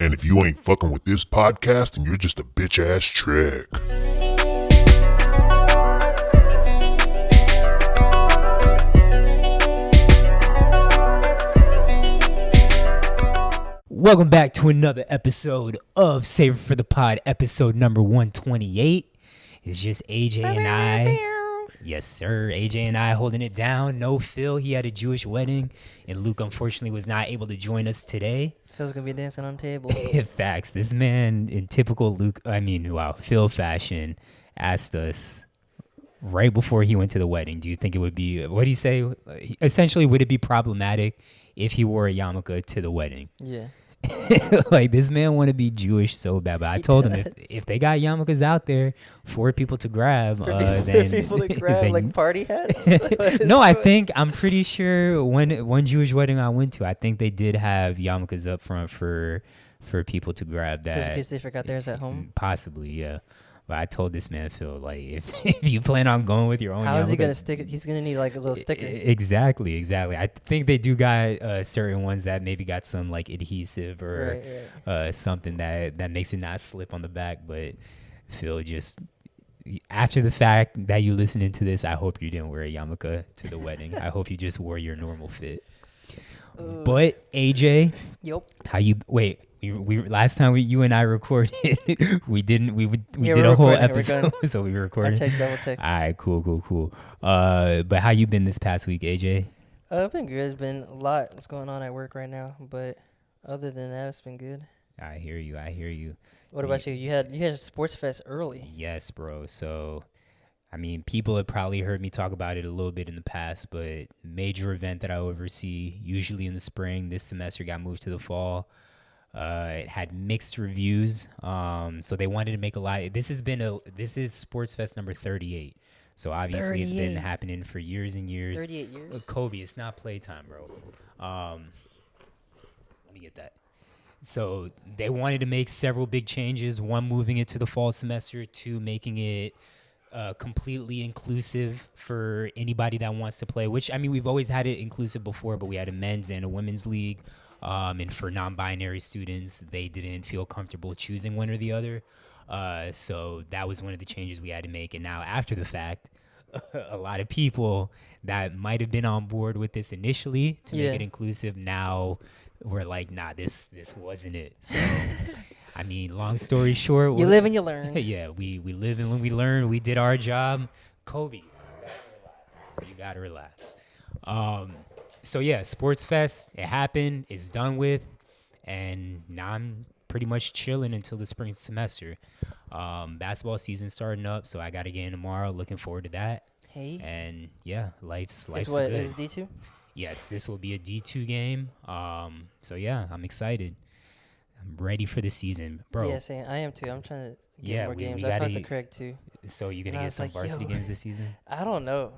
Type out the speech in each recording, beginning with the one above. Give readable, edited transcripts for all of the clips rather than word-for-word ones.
And if you ain't fucking with this podcast, then you're just a bitch ass trick. Welcome back to another episode of Save It for the Pod, episode number 128. It's just AJ and I. Yes, sir. AJ and I holding it down. No Phil. He had a Jewish wedding, and Luke unfortunately was not able to join us today. Phil's gonna be dancing on the table. Facts. This man, in typical Phil fashion, asked us right before he went to the wedding, do you think it would be, what do you say? Essentially, would it be problematic if he wore a yarmulke to the wedding? Yeah. Like, this man want to be Jewish so bad, but I told him if they got yarmulkes out there for people to grab, then people to grab like party hats. No, I'm pretty sure one Jewish wedding I went to, I think they did have yarmulkes up front for people to grab that. Just in case they forgot theirs at home. Possibly, yeah. But I told this man, Phil, like, if you plan on going with your own how yarmulke, is he going to stick it? He's going to need like a little sticker. Exactly. I think they do got certain ones that maybe got some like adhesive or something that makes it not slip on the back. But Phil, just after the fact that you listening to this, I hope you didn't wear a yarmulke to the wedding. I hope you just wore your normal fit. But AJ, yep. We last time you and I recorded, we did a whole episode, so we recorded. Double check. All right, cool. But how you been this past week, AJ? I've been good. There's been a lot that's going on at work right now, but other than that, it's been good. I hear you. What about you? You had Sports Fest early. Yes, bro. So, I mean, people have probably heard me talk about it a little bit in the past, but major event that I oversee, usually in the spring. This semester got moved to the fall. It had mixed reviews, so they wanted to make a lot. This is Sports Fest number 38, so obviously 38. It's been happening for years and years. 38 years. Kobe, it's not playtime, bro. Let me get that. So they wanted to make several big changes. One, moving it to the fall semester. Two, making it completely inclusive for anybody that wants to play. Which, I mean, we've always had it inclusive before, but we had a men's and a women's league. And for non-binary students, they didn't feel comfortable choosing one or the other. So that was one of the changes we had to make. And now after the fact, a lot of people that might have been on board with this initially to make it inclusive, now we're like, nah, this wasn't it. So, I mean, long story short. You live and you learn. Yeah, we live and when we learn, we did our job. Kobe, you gotta relax. So yeah, Sports Fest, it happened, it's done with, and now I'm pretty much chilling until the spring semester. Basketball season starting up, so I gotta get in tomorrow. Looking forward to that. Hey. And yeah, life's good. Is it D2? Yes, this will be a D2 game. So yeah, I'm excited. I'm ready for the season, bro. Yeah, same. I am too. I'm trying to get more games. I talked to Craig too. So you're gonna get some varsity games this season? I don't know.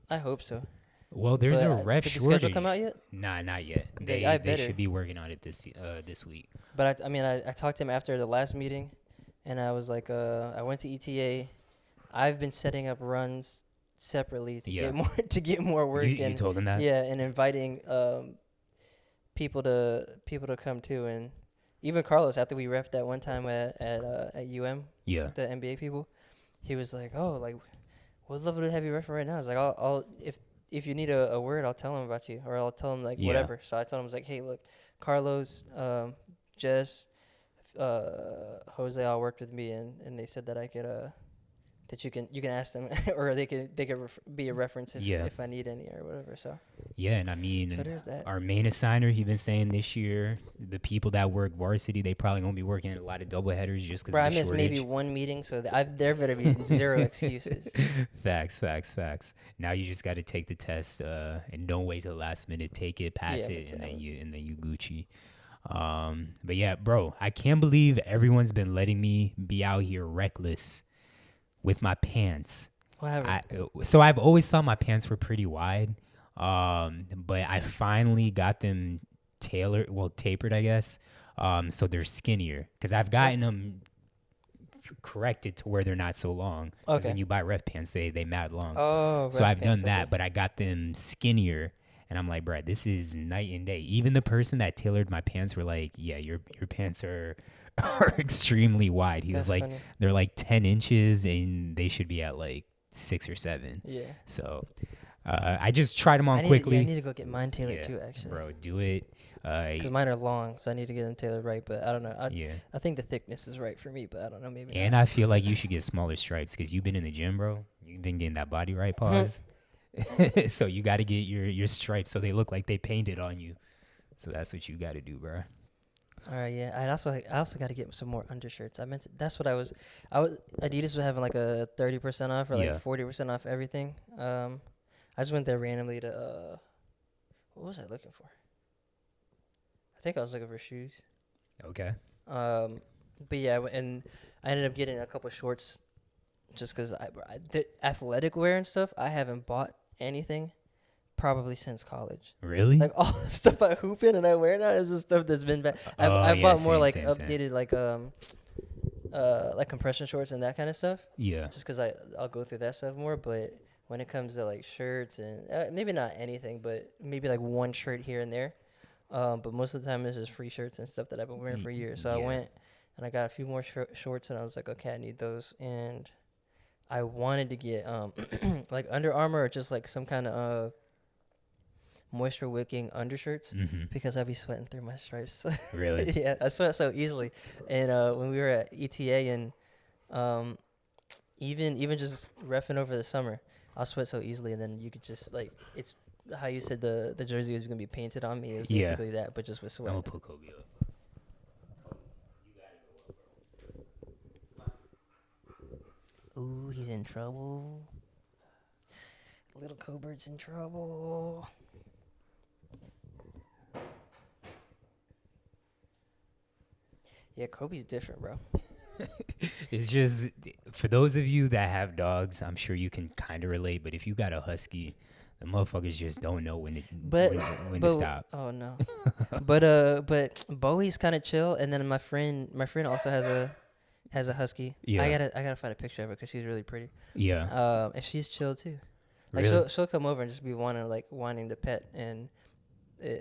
I hope so. Well, there's a ref shortage. Did the schedule come out yet? Nah, not yet. They should be working on it this week. But I talked to him after the last meeting, and I was like, I went to ETA. I've been setting up runs separately to get more work. You told him that? Yeah, and inviting people to come too, and even Carlos, after we reffed that one time at UM, the NBA people, he was like, oh, like, we'd love to have you ref right now. I was like, I'll if you need a word, I'll tell him about you, or I'll tell him like whatever. So I told him, I was like, hey, look, Carlos, Jess, Jose all worked with me, and they said that I could that you can ask them, or they could be a reference if I need any or whatever. So yeah, and I mean, so there's that. Our main assigner, he's been saying this year, the people that work varsity, they probably gonna be working a lot of double headers just because. I missed maybe one meeting, so there better be zero excuses. Facts. Now you just got to take the test, and don't wait till the last minute. Take it, pass it, and then you Gucci. But yeah, bro, I can't believe everyone's been letting me be out here reckless with my pants. So I've always thought my pants were pretty wide, but I finally got them tapered, I guess. So they're skinnier because I've gotten them corrected to where they're not so long. Okay. When you buy ref pants, they mad long. Oh, so I've done that, but I got them skinnier. And I'm like, bruh, this is night and day. Even the person that tailored my pants were like, yeah, your pants are extremely wide. He was like, funny. they're like 10 inches and they should be at like 6 or 7. Yeah. So I just tried them on quickly. I need to go get mine tailored too, actually. Bro, do it. Because mine are long, so I need to get them tailored right. But I don't know. I think the thickness is right for me, but I don't know. Maybe And not. I feel like you should get smaller stripes because you've been in the gym, bro. You've been getting that body right pause. So you got to get your stripes so they look like they painted on you. So that's what you got to do, bro. All right, yeah. I also got to get some more undershirts. That's what I was. Adidas was having like a 30% off or like 40% off everything. I just went there randomly to what was I looking for? I think I was looking for shoes. Okay. But yeah, and I ended up getting a couple shorts, just because the athletic wear and stuff. I haven't bought anything probably since college. Really? Like all the stuff I hoop in and I wear now is just stuff that's been bad. I've bought more like updated like compression shorts and that kind of stuff. Yeah. Just because I'll go through that stuff more. But when it comes to like shirts and maybe not anything, but maybe like one shirt here and there. But most of the time it's just free shirts and stuff that I've been wearing for years. So I went and I got a few more shorts and I was like, okay, I need those. And I wanted to get like Under Armour or just like some kind of moisture wicking undershirts because I'd be sweating through my stripes. Really? Yeah, I sweat so easily. And when we were at ETA and even just reffing over the summer, I'll sweat so easily. And then you could just like, it's how you said the jersey was going to be painted on me is basically that, but just with sweat. I'm going to put Kobe up. Ooh, he's in trouble. Little Cobert's in trouble. Yeah, Kobe's different, bro. It's just, for those of you that have dogs, I'm sure you can kind of relate, but if you got a husky, the motherfuckers just don't know when to stop. Oh no. but Bowie's kind of chill, and then my friend also has a husky. Yeah. I gotta find a picture of her because she's really pretty. Yeah. And she's chill too. Like really? she'll come over and just be wanting to pet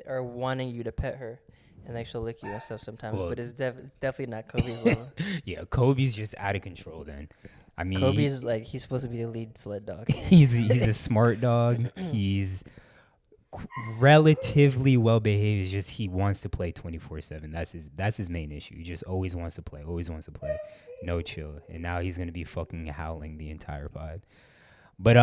or wanting you to pet her. And like she'll lick you and stuff sometimes, but it's definitely not Kobe's level. Yeah, Kobe's just out of control. Then, I mean, Kobe's like he's supposed to be a lead sled dog. he's a smart dog. He's relatively well behaved. It's just he wants to play 24/7. That's his main issue. He just always wants to play. No chill. And now he's gonna be fucking howling the entire pod. But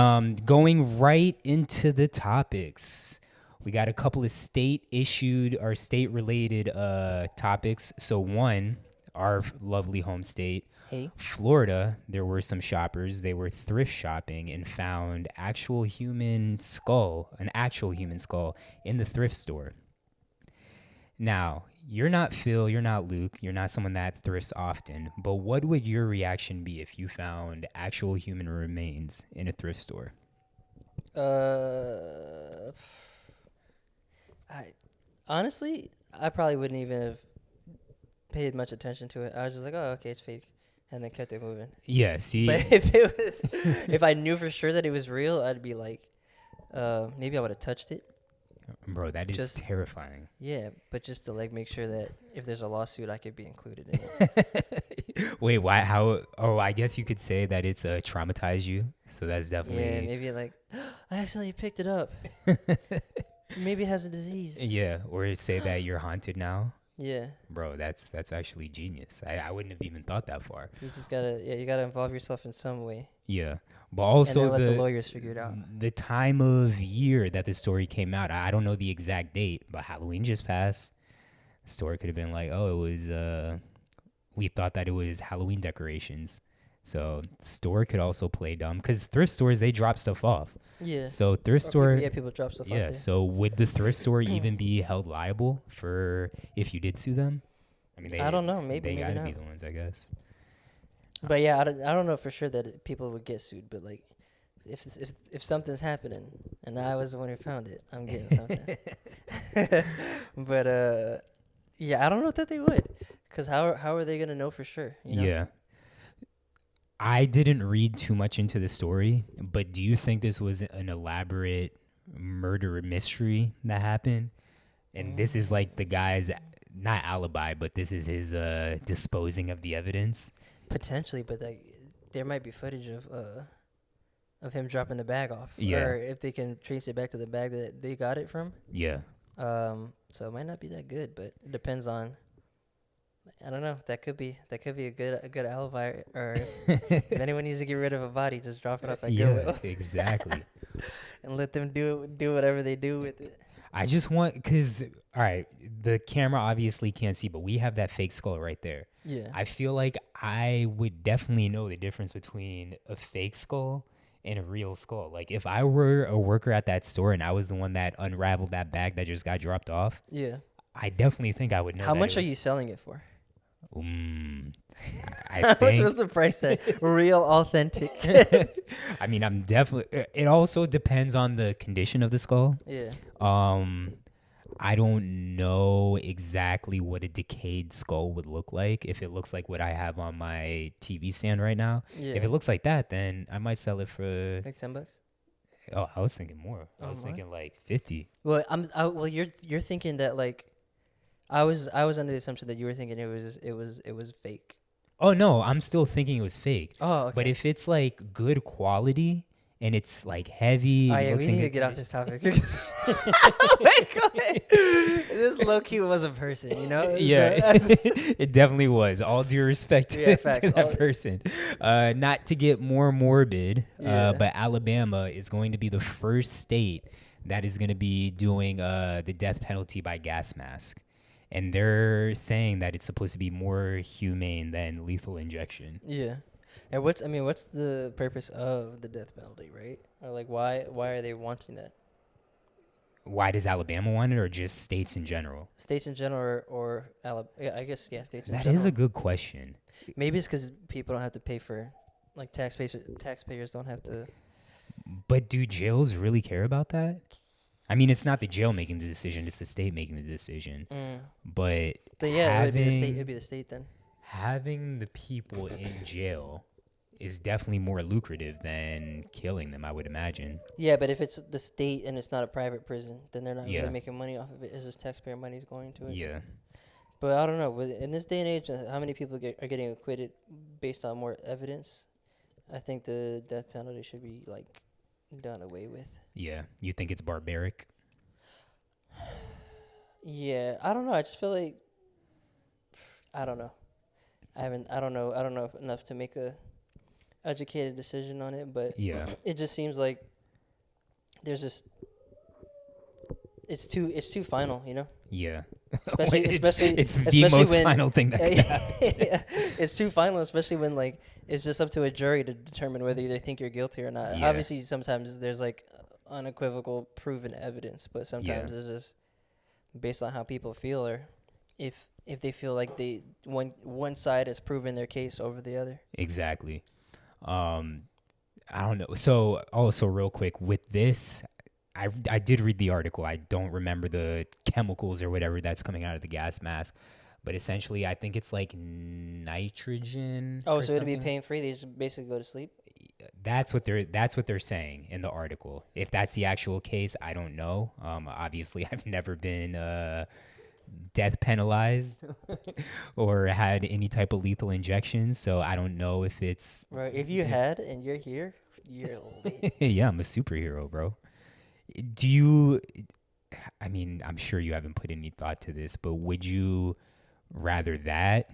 going right into the topics. We got a couple of state-issued or state-related topics. So one, our lovely home state, Florida, there were some shoppers. They were thrift shopping and found an actual human skull in the thrift store. Now, you're not Phil, you're not Luke, you're not someone that thrifts often, but what would your reaction be if you found actual human remains in a thrift store? I probably wouldn't even have paid much attention to it. I was just like, oh, okay, it's fake, and then kept it moving. Yeah, see. But if I knew for sure that it was real, I'd be like, maybe I would have touched it. Bro, that is terrifying. Yeah, but just to like make sure that if there's a lawsuit, I could be included in it. Wait, why? How? Oh, I guess you could say that it's traumatized you. So that's definitely. Yeah, maybe like, I accidentally picked it up. Maybe it has a disease. Yeah, or say that you're haunted now. Yeah. Bro, that's actually genius. I wouldn't have even thought that far. You just gotta involve yourself in some way. Yeah, but also and then let the lawyers figure it out. The time of year that the story came out, I don't know the exact date, but Halloween just passed. The story could have been like, oh, it was we thought that it was Halloween decorations. So the store could also play dumb because thrift stores, they drop stuff off. Yeah. So thrift store. People drop stuff off. Yeah. So would the thrift store even be held liable for if you did sue them? I mean, I don't know. Maybe they gotta not. be the ones, I guess. But yeah, I don't know for sure that people would get sued. But like, if something's happening and I was the one who found it, I'm getting something. But yeah, I don't know that they would, because how are they gonna know for sure? You know? Yeah. I didn't read too much into the story, but do you think this was an elaborate murder mystery that happened. And this is like the guy's, not alibi, but this is his disposing of the evidence. Potentially, but there might be footage of him dropping the bag off. Yeah. Or if they can trace it back to the bag that they got it from. Yeah. So it might not be that good, but it depends on. I don't know. That could be a good alibi. Or if anyone needs to get rid of a body, just drop it off at Goodwill. Exactly. And let them do whatever they do with it. I just want, because, all right, the camera obviously can't see, but we have that fake skull right there. Yeah. I feel like I would definitely know the difference between a fake skull and a real skull. Like, if I were a worker at that store and I was the one that unraveled that bag that just got dropped off, yeah, I definitely think I would know. How much are you selling it for? How much was the price tag? Real, authentic. I mean, I'm definitely. It also depends on the condition of the skull. Yeah. I don't know exactly what a decayed skull would look like. If it looks like what I have on my TV stand right now, if it looks like that, then I might sell it for like $10. Oh, I was thinking more. I was thinking like 50. Well, you're thinking that like. I was under the assumption that you were thinking it was fake. Oh no, I'm still thinking it was fake. Oh, okay. But if it's like good quality and it's like heavy, oh yeah, we need to get off this topic. This low key was a person, you know. Yeah, it definitely was. All due respect to that person. Not to get more morbid, but Alabama is going to be the first state that is going to be doing the death penalty by gas mask. And they're saying that it's supposed to be more humane than lethal injection. Yeah. And what's the purpose of the death penalty, right? Or like why are they wanting that? Why does Alabama want it, or just states in general? States in general, or I guess states in general. That is a good question. Maybe it's because people don't have to pay for, like taxpayers don't have to. But do jails really care about that? I mean, it's not the jail making the decision; it's the state making the decision. But yeah, it'd be the state then. Having the people in jail is definitely more lucrative than killing them, I would imagine. Yeah, but if it's the state and it's not a private prison, then they're not really making money off of it. It's just taxpayer money's going to it. Yeah. But I don't know. In this day and age, how many people are getting acquitted based on more evidence? I think the death penalty should be like done away with. Yeah, you think it's barbaric? Yeah, I don't know. I just feel like I don't know. I don't know enough to make a educated decision on it, but it just seems like there's just it's too final, you know? Yeah. Especially it's the most when, final thing that can happen. Yeah, it's too final, especially when like it's just up to a jury to determine whether they think you're guilty or not. Yeah. Obviously, sometimes there's like unequivocal proven evidence, but sometimes it's just based on how people feel, or if they feel like one side has proven their case over the other. Exactly. I don't know. So also real quick with this, I did read the article. I don't remember the chemicals or whatever that's coming out of the gas mask, but essentially I think it's like nitrogen. Oh, so it'd be pain free. They just basically go to sleep. That's what they're saying in the article. If that's the actual case, I don't know. Obviously, I've never been death penalized or had any type of lethal injections, so I don't know if it's right. If you had and you're here, you're lit. Yeah, I'm a superhero, bro. Do you? I mean, I'm sure you haven't put any thought to this, but would you rather that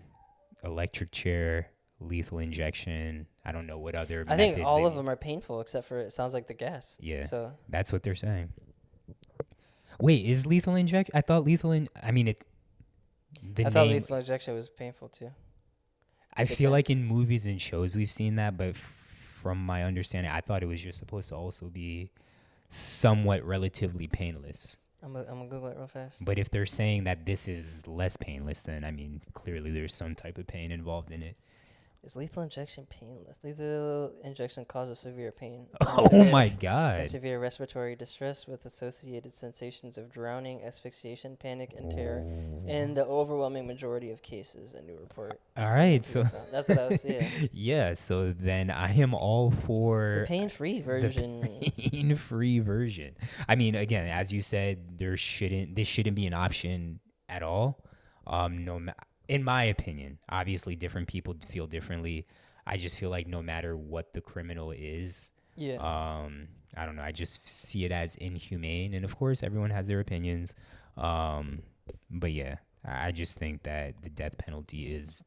electric chair, lethal injection? I don't know what other. I think all of them are painful, except for it sounds like the gas. Yeah, so that's what they're saying. Wait, is lethal injection? I thought lethal. I thought lethal injection was painful too. I feel like in movies and shows we've seen that, but from my understanding, I thought it was just supposed to also be somewhat relatively painless. I'm gonna Google it real fast. But if they're saying that this is less painless, then I mean, clearly there's some type of pain involved in it. Is lethal injection painless? Lethal injection causes severe pain. Oh my God. And severe respiratory distress with associated sensations of drowning, asphyxiation, panic, and terror in the overwhelming majority of cases, a new report. All right, so that's what I was saying. Yeah, so then I am all for the pain-free version. The pain-free version. I mean, again, as you said, this shouldn't be an option at all. In my opinion, obviously different people feel differently. I just feel like no matter what the criminal is, I don't know, I just see it as inhumane. And of course, everyone has their opinions. But yeah, I just think that the death penalty is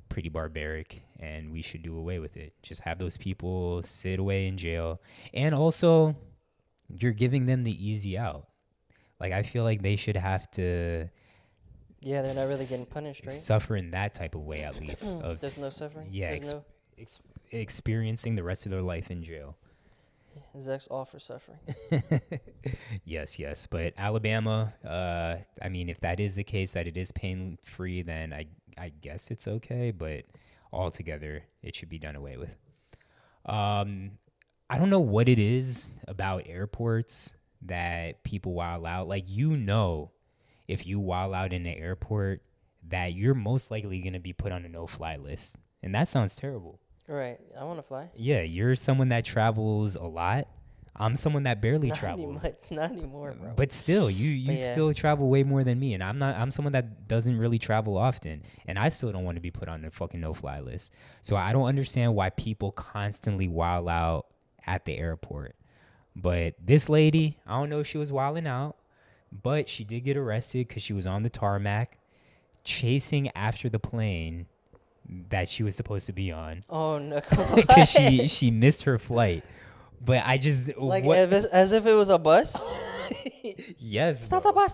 pretty barbaric and we should do away with it. Just have those people sit away in jail. And also, you're giving them the easy out. Like, I feel like they should have to... Yeah, they're not really getting punished, right? Suffer in that type of way, at least. There's no suffering? Yeah, experiencing the rest of their life in jail. Zach's all for suffering. Yes. But Alabama, I mean, if that is the case, that it is pain-free, then I guess it's okay. But altogether, it should be done away with. I don't know what it is about airports that people wild out. Like, if you wild out in the airport, that you're most likely going to be put on a no-fly list. And that sounds terrible. Right. I want to fly. Yeah, you're someone that travels a lot. I'm someone that barely travels. Not anymore, bro. But still, you still travel way more than me. And I'm someone that doesn't really travel often. And I still don't want to be put on the fucking no-fly list. So I don't understand why people constantly wild out at the airport. But this lady, I don't know if she was wilding out, but she did get arrested because she was on the tarmac chasing after the plane that she was supposed to be on. Oh, no. Because she missed her flight. But I just... as if it was a bus? Yes. Stop the bus.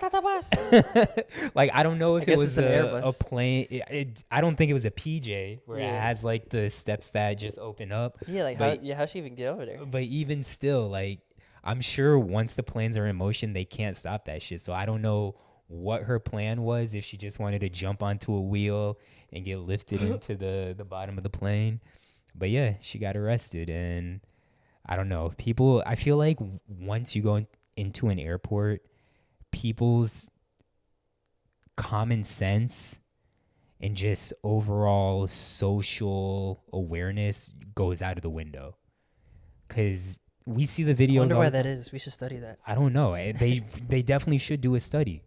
Like, I don't know if it was a plane. I don't think it was a PJ where it has, like, the steps that just open up. Yeah, like, how'd she even get over there? But even still, like, I'm sure once the planes are in motion, they can't stop that shit. So I don't know what her plan was, if she just wanted to jump onto a wheel and get lifted into the bottom of the plane. But yeah, she got arrested. And I don't know. I feel like once you go into an airport, people's common sense and just overall social awareness goes out of the window. Because we see the videos. I wonder why that is. We should study that. I don't know. They definitely should do a study.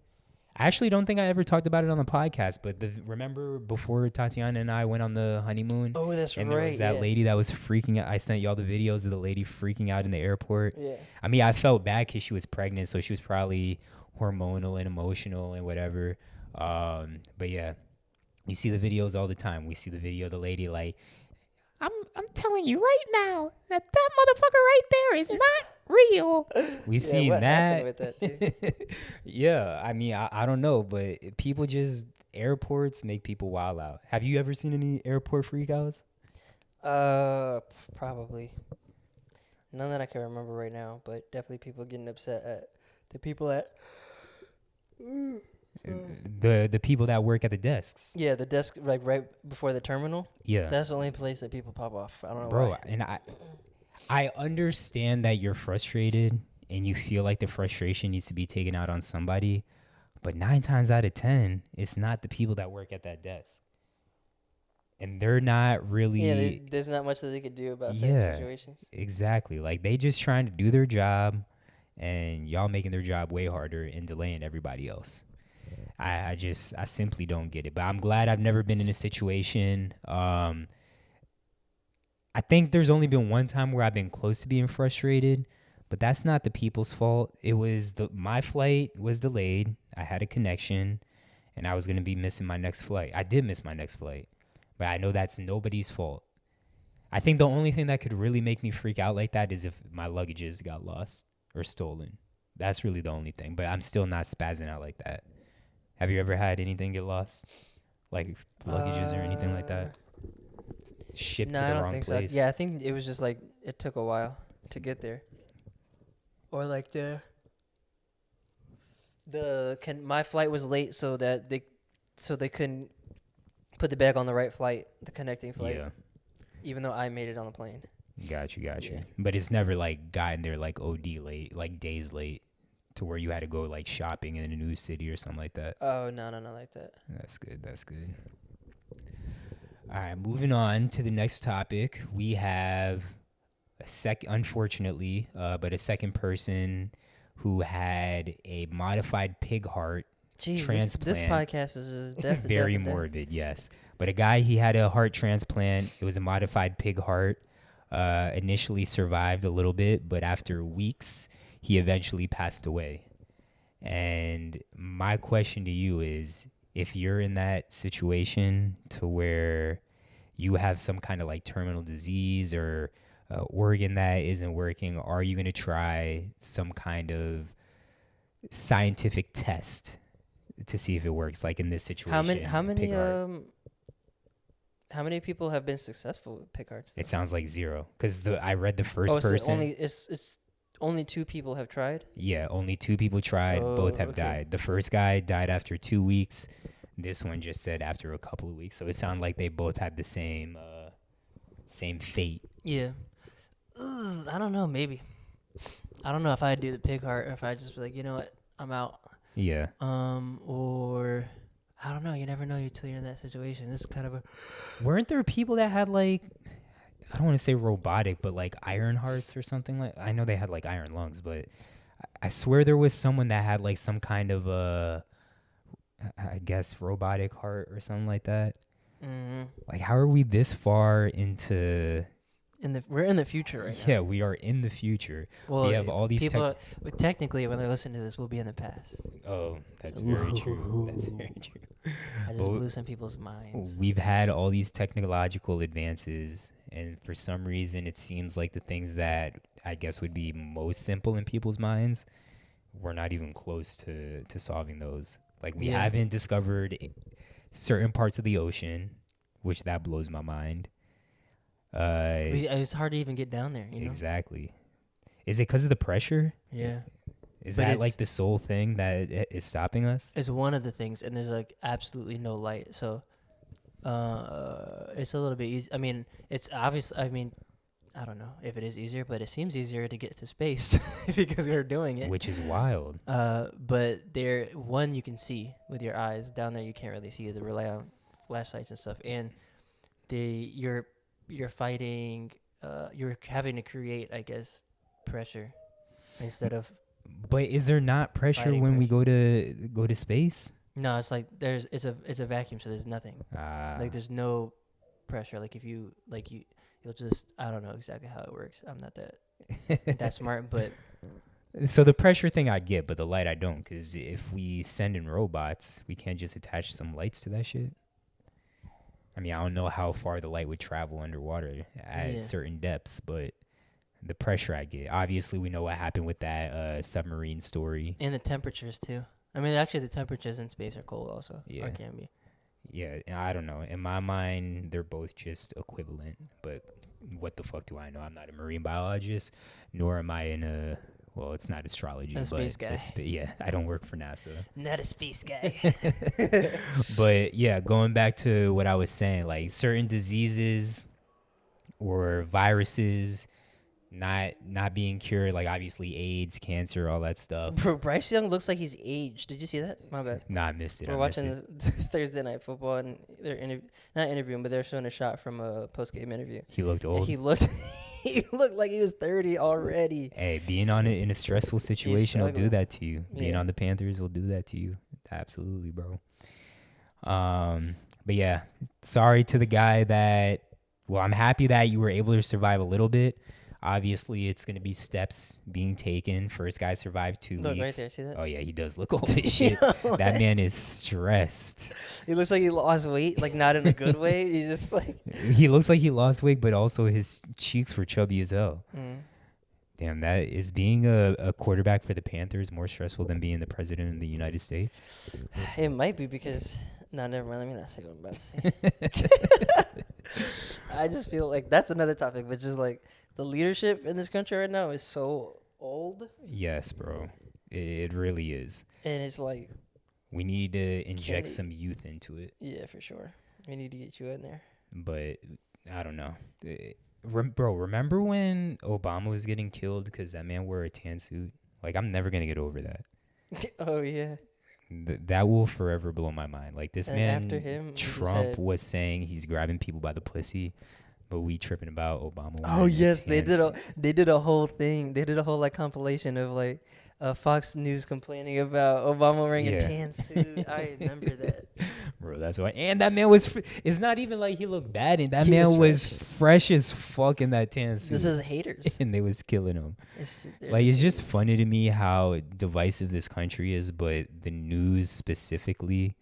I actually don't think I ever talked about it on the podcast, but remember before Tatiana and I went on the honeymoon? Oh, that's and right. There was that lady that was freaking out. I sent y'all the videos of the lady freaking out in the airport. Yeah. I mean, I felt bad because she was pregnant, so she was probably hormonal and emotional and whatever. But yeah, we see the videos all the time. We see the video of the lady like, I'm telling you right now that motherfucker right there is not real. We've seen what that. With that too? Yeah, I mean, I don't know, but people airports make people wild out. Have you ever seen any airport freakouts? Probably. None that I can remember right now, but definitely people getting upset at the people at... The people that work at the desks. Yeah, the desk, like right before the terminal. Yeah, that's the only place that people pop off. I don't know, bro. Why. And I understand that you're frustrated and you feel like the frustration needs to be taken out on somebody, but 9 times out of 10, it's not the people that work at that desk, and they're not really. Yeah, there's not much that they could do about certain situations. Exactly, like they just trying to do their job, and y'all making their job way harder and delaying everybody else. I simply don't get it. But I'm glad I've never been in a situation. I think there's only been one time where I've been close to being frustrated, but that's not the people's fault. It was my flight was delayed. I had a connection, and I was going to be missing my next flight. I did miss my next flight, but I know that's nobody's fault. I think the only thing that could really make me freak out like that is if my luggages got lost or stolen. That's really the only thing, but I'm still not spazzing out like that. Have you ever had anything get lost? Like luggages or anything like that? Shipped to the wrong place? So. Yeah, I think it was just like it took a while to get there. Or like my flight was late so they couldn't put the bag on the right flight, the connecting flight. Yeah. even though I made it on the plane. Got you. Yeah. But it's never like gotten there like OD late, like days late, to where you had to go like shopping in a new city or something like that. Oh, no, like that. That's good. All right, moving on to the next topic. We have unfortunately, but a second person who had a modified pig heart transplant. This podcast is death. Very morbid, yes. But a guy, he had a heart transplant. It was a modified pig heart. Initially survived a little bit, but after weeks, he eventually passed away. And my question to you is, if you're in that situation to where you have some kind of like terminal disease or organ that isn't working, are you going to try some kind of scientific test to see if it works? Like in this situation, how many people have been successful with pig hearts? It sounds like zero, because I read the first person. It's only 2 people have tried? Yeah, only 2 people tried. Both have died. The first guy died after 2 weeks. This one just said after a couple of weeks. So it sounded like they both had the same fate. Yeah. I don't know. Maybe. I don't know if I'd do the pig heart or if I'd just be like, you know what, I'm out. Yeah. Or I don't know. You never know until you're in that situation. This is kind of a. Weren't there people that had like, I don't want to say robotic, but like iron hearts or something like? I know they had like iron lungs, but I swear there was someone that had like some kind of I guess robotic heart or something like that. Mm-hmm. Like, how are we this far into? We're in the future right now. Yeah, we are in the future. Well, we have all these people. Technically, when they're listening to this, we'll be in the past. Oh, that's very true. That's very true. I just blew some people's minds. We've had all these technological advances, and for some reason, it seems like the things that I guess would be most simple in people's minds, we're not even close to solving those. Like, we haven't discovered certain parts of the ocean, which that blows my mind. It's hard to even get down there. You know? Exactly. Is it because of the pressure? Yeah. Is that like the sole thing that is stopping us? It's one of the things, and there's like absolutely no light, so it's a little bit easy. I mean, it's obvious. I mean, I don't know if it is easier, but it seems easier to get to space because we're doing it, which is wild. But you can see with your eyes. Down there, you can't really see. They rely on flashlights and stuff, and you're fighting. You're having to create, I guess, pressure instead of. But is there not pressure when we go to space? No, it's like it's a vacuum, so there's nothing. Like there's no pressure. Like if you'll just, I don't know exactly how it works. I'm not that smart, but. So the pressure thing I get, but the light I don't, because if we send in robots, we can't just attach some lights to that shit. I mean, I don't know how far the light would travel underwater at certain depths, but the pressure I get. Obviously, we know what happened with that submarine story. And the temperatures, too. I mean, actually, the temperatures in space are cold also. Yeah. Or can be. Yeah, I don't know. In my mind, they're both just equivalent. But what the fuck do I know? I'm not a marine biologist, nor am I in a... Well, it's not astrology. A space guy. I don't work for NASA. Not a space guy. But, yeah, going back to what I was saying, like certain diseases or viruses... Not being cured, like obviously AIDS, cancer, all that stuff. Bro, Bryce Young looks like he's aged. Did you see that? My bad. Nah, I missed it. We're watching the Thursday Night Football, and they're not interviewing, but they're showing a shot from a post-game interview. He looked old. And he looked like he was 30 already. Hey, being on it in a stressful situation will do that to you. Being on the Panthers will do that to you. Absolutely, bro. But yeah, sorry to the guy that. Well, I'm happy that you were able to survive a little bit. Obviously, it's going to be steps being taken. First guy survived 2 weeks. Look right there, see that? Oh, yeah, he does look old as shit. That man is stressed. He looks like he lost weight, like not in a good way. He's just like... He looks like he lost weight, but also his cheeks were chubby as hell. Mm. Damn, that is being a quarterback for the Panthers more stressful than being the president of the United States? It might be because... No, never mind. Let me not say what I'm about to say. I just feel like that's another topic, but just like... The leadership in this country right now is so old. Yes, bro. It really is. And it's like... We need to inject some youth into it. Yeah, for sure. We need to get you in there. But I don't know. Bro, remember when Obama was getting killed because that man wore a tan suit? Like, I'm never going to get over that. Oh, yeah. That will forever blow my mind. Like, this And man, after him, Trump was saying he's grabbing people by the pussy, but we tripping about Obama. Oh yes, they did suit. they did a whole thing. They did a whole like compilation of like Fox News complaining about Obama wearing a tan suit. I remember that. Bro, that's why. And that man was. It's not even like he looked bad. And that He man was was fresh as fuck in that tan suit. This is haters. And they was killing him. It's just funny to me how divisive this country is, but the news specifically.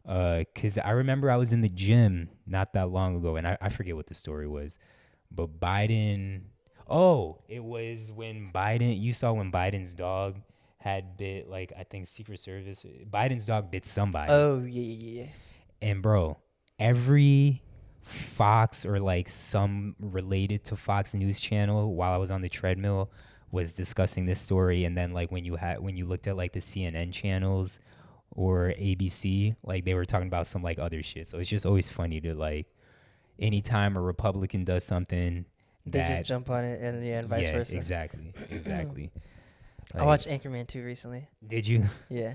Because I remember I was in the gym not that long ago, and I forget what the story was. But Biden. Oh, it was when Biden. You saw when Biden's dog had bit, like, I think Secret Service. Biden's dog bit somebody. Oh, yeah. And bro, every Fox or like some related to Fox News channel while I was on the treadmill was discussing this story. And then like when you looked at like the CNN channels or ABC, like they were talking about some like other shit. So it's just always funny to like anytime a Republican does something, they just jump on it and vice versa. Exactly. I watched Anchorman 2 recently. Did you? Yeah.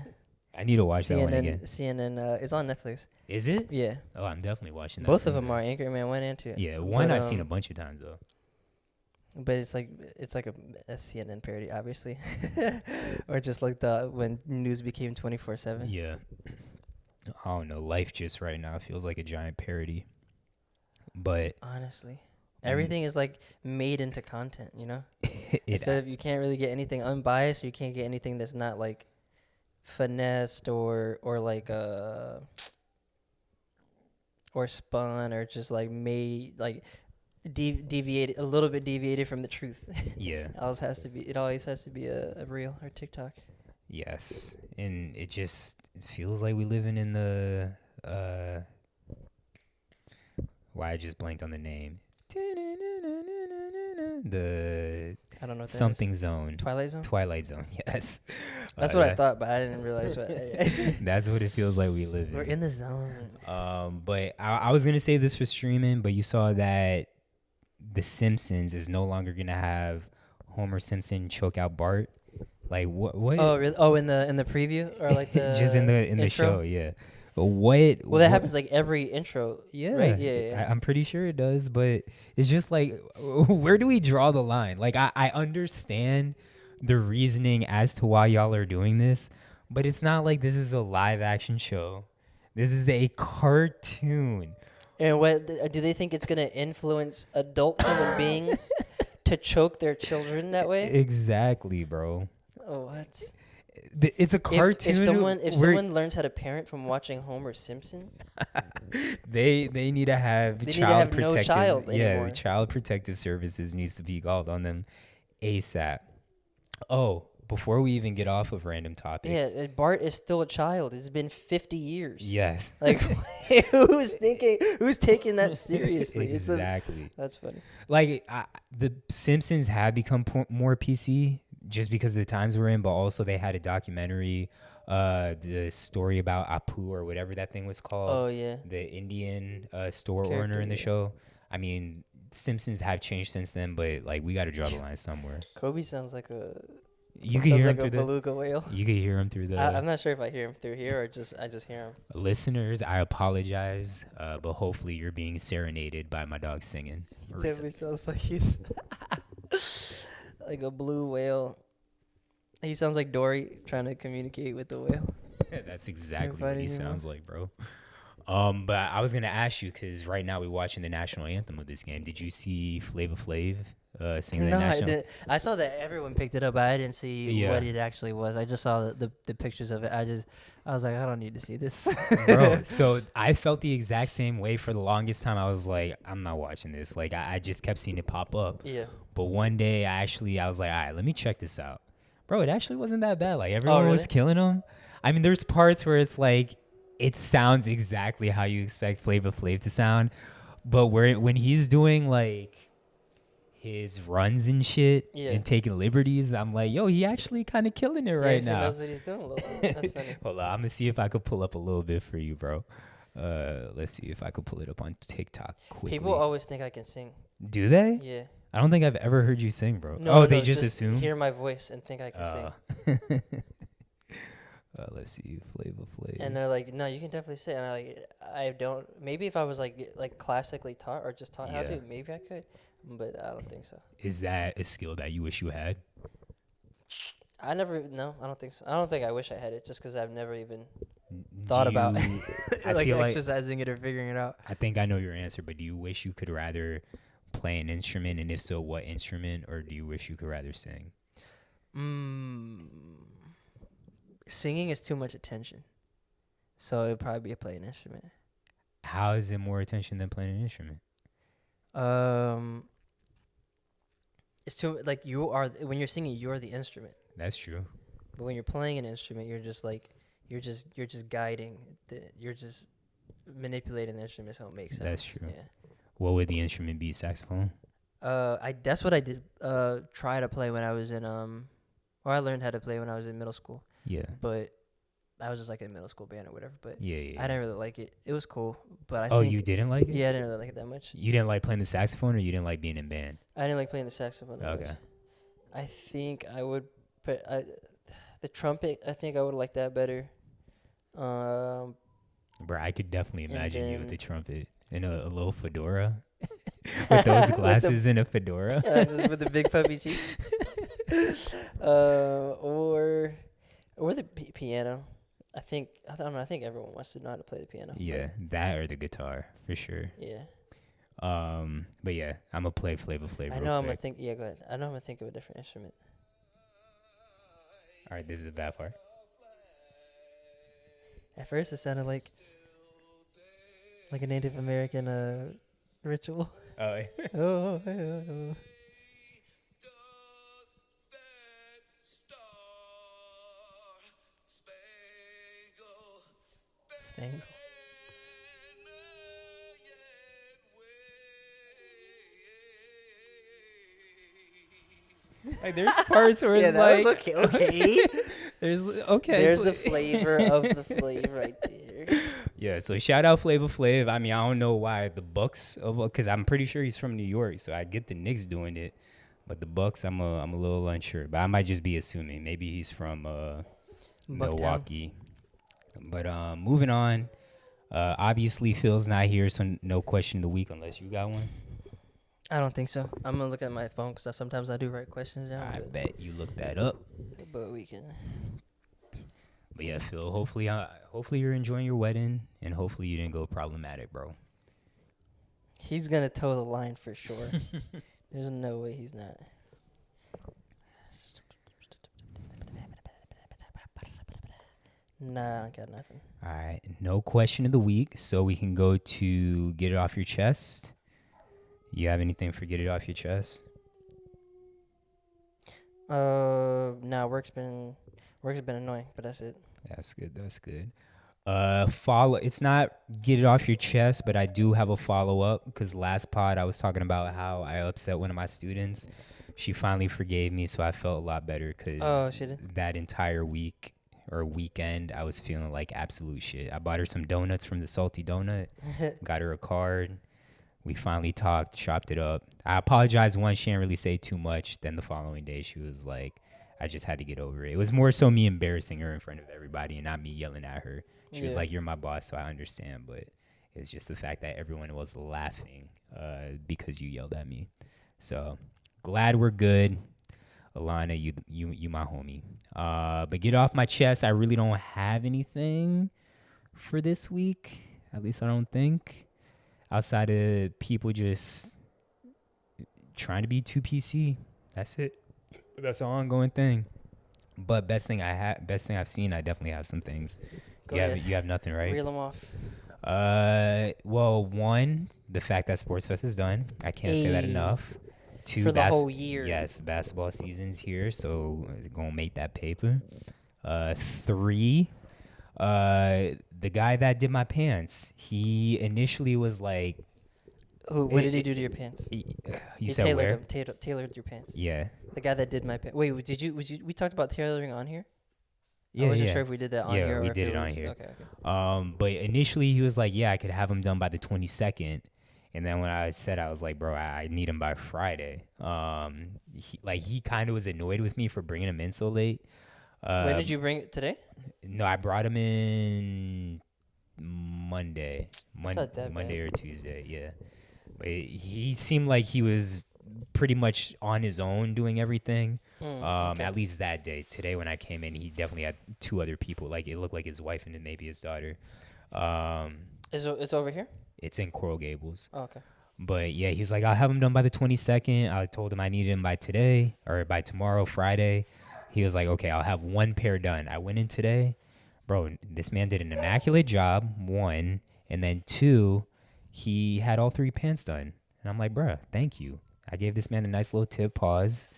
I need to watch that one again. CNN, it's on Netflix. Is it? Yeah. Oh, I'm definitely watching that. Both of them are Anchorman 1 and 2. Yeah, one I've seen a bunch of times though. But it's like a CNN parody, obviously, or just like when news became 24/7. Yeah. I don't know. Life just right now feels like a giant parody. But honestly, everything is like made into content, you know. Instead of you can't really get anything unbiased, or you can't get anything that's not like finessed or like or spun or just like made like deviated a little bit deviated from the truth. Yeah. It always has to be a reel or TikTok. Yes. And it just feels like we living in the why I just blanked on the name. The I don't know what something zone. Twilight Zone, yes. That's what I thought, but I didn't realize what. That's what it feels like we live in. We're in the zone. But I was gonna save this for streaming, but you saw that The Simpsons is no longer gonna have Homer Simpson choke out Bart. Like what? Oh really? Oh, in the preview or like the just in the show, yeah. What? Well, that happens like every intro. Yeah, right? Yeah. I'm pretty sure it does, but it's just like, where do we draw the line? Like, I understand the reasoning as to why y'all are doing this, but it's not like this is a live action show. This is a cartoon. And what do they think it's gonna influence adult human beings to choke their children that way? Exactly, bro. Oh, what? It's a cartoon. If someone learns how to parent from watching Homer Simpson, they need to have no child anymore. Yeah, child protective services needs to be called on them ASAP. Oh, before we even get off of random topics. Yeah, Bart is still a child. It's been 50 years. Yes. Like, who's taking that seriously? Exactly. That's funny. Like, the Simpsons have become more PC just because of the times we're in, but also they had a documentary, the story about Apu or whatever that thing was called. Oh, yeah. The Indian store owner in the show. I mean, Simpsons have changed since then, but like we got to draw the line somewhere. Kobe sounds like a... You can hear him through the beluga whale. You can hear him through the... I'm not sure if I hear him through here or I just hear him. Listeners, I apologize, but hopefully you're being serenaded by my dog singing. He definitely sounds like he's like a blue whale. He sounds like Dory trying to communicate with the whale. That's exactly what he sounds like, bro. But I was gonna ask you because right now we're watching the national anthem of this game. Did you see Flava Flav singing the national? I didn't. I saw that everyone picked it up, but I didn't see what it actually was. I just saw the pictures of it. I was like, I don't need to see this, bro. So I felt the exact same way for the longest time. I was like, I'm not watching this. Like I just kept seeing it pop up. Yeah. But one day I was like, all right, let me check this out, bro. It actually wasn't that bad. Like everyone was killing him. I mean, there's parts where it's like, it sounds exactly how you expect Flava Flav to sound, but when he's doing like his runs and shit and taking liberties, I'm like, yo, he actually kind of killing it right now. He knows what he's doing a little bit. That's funny. Hold on, I'm gonna see if I could pull up a little bit for you, bro. Let's see if I could pull it up on TikTok quickly. People always think I can sing. Do they? Yeah. I don't think I've ever heard you sing, bro. No, they just assume? hear my voice and think I can sing. Let's see, Flavor Flav. And they're like, no, you can definitely sing. And I don't. Maybe if I was like classically taught or just taught how to, maybe I could. But I don't think so. Is that a skill that you wish you had? No, I don't think so. I don't think I wish I had it just because I've never even thought about like exercising it or figuring it out. I think I know your answer, but do you wish you could rather play an instrument, and if so, what instrument, or do you wish you could rather sing? Singing is too much attention, so it'd probably be a playing instrument. How is it more attention than playing an instrument? It's too when you're singing, you're the instrument. That's true. But when you're playing an instrument, you're just guiding. You're just manipulating the instrument so it makes sense. That's true. Yeah. What would the instrument be? Saxophone? That's what I did. Try to play when I was in or I learned how to play when I was in middle school. Yeah. But I was just like in middle school band or whatever. But yeah. I didn't really like it. It was cool, but I think you didn't like it? Yeah, I didn't really like it that much. You didn't like playing the saxophone, or you didn't like being in band? I didn't like playing the saxophone. Okay. I think I would, but the trumpet. I think I would like that better. Bro, I could definitely imagine you with the trumpet and a little fedora, with those glasses and a fedora. Just with the big puffy cheeks. Or the piano. I don't know. I think everyone wants to know how to play the piano. Yeah, that or the guitar for sure. Yeah. But yeah, I'm gonna play Flavor Flav. I know I'm gonna think. Yeah, go ahead. I know I'm gonna think of a different instrument. All right, this is the bad part. At first, it sounded like a Native American ritual. Oh. Yeah. Oh. Spangle. Like there's parts where it's that like was okay. There's the flavor of the Flav right there. Yeah, so shout out Flavor Flav. I mean, I don't know why the Bucks, because I'm pretty sure he's from New York, so I get the Knicks doing it, but the Bucks, I'm a little unsure. But I might just be assuming maybe he's from Milwaukee. But moving on, obviously Phil's not here, so no question of the week unless you got one. I don't think so. I'm gonna look at my phone because sometimes I do write questions down. I bet you look that up. But we can. But yeah, Phil, hopefully you're enjoying your wedding, and hopefully you didn't go problematic, bro. He's gonna toe the line for sure. There's no way he's not. Nah, I got nothing. All right, no question of the week, so we can go to get it off your chest. You have anything for get it off your chest? Nah, work's been annoying, but that's it. That's good. Follow. It's not get it off your chest, but I do have a follow up because last pod I was talking about how I upset one of my students. She finally forgave me, so I felt a lot better because that entire week or weekend I was feeling like absolute shit. I bought her some donuts from the Salty Donut, got her a card. We finally talked, chopped it up. I apologized once. She didn't really say too much. Then the following day, she was like, I just had to get over it. It was more so me embarrassing her in front of everybody and not me yelling at her. She was like, you're my boss, so I understand. But it's just the fact that everyone was laughing because you yelled at me. So glad we're good. Alana, you my homie. But get off my chest. I really don't have anything for this week. At least I don't think. Outside of people just trying to be too PC. That's it. That's an ongoing thing. But best thing I've seen, I definitely have some things. You have nothing, right? Reel them off. Well, one, the fact that Sports Fest is done. I can't say that enough. Two, for the whole year. Yes, basketball season's here, so it's gonna make that paper. Three, the guy that did my pants, he initially was like, what did he do to your pants? You said where? Tailored your pants. Yeah. The guy that did my pants. Wait, we talked about tailoring on here? I wasn't sure if we did that on here. Yeah, we did it on here. Okay. But initially he was like, yeah, I could have him done by the 22nd. And then when I said, I was like, bro, I need him by Friday. He kind of was annoyed with me for bringing him in so late. When did you bring it today? No, I brought him in Monday bad. or Tuesday. Yeah, but he seemed like he was pretty much on his own doing everything. At least that day. Today when I came in, he definitely had 2 other people. Like, it looked like his wife and then maybe his daughter. It's over here? It's in Coral Gables. Oh, okay. But yeah, he's like, I'll have him done by the 22nd. I told him I needed him by today or by tomorrow, Friday. He was like, okay, I'll have 1 pair done. I went in today. Bro, this man did an immaculate job, 1. And then 2, he had all 3 pants done. And I'm like, bruh, thank you. I gave this man a nice little tip, pause.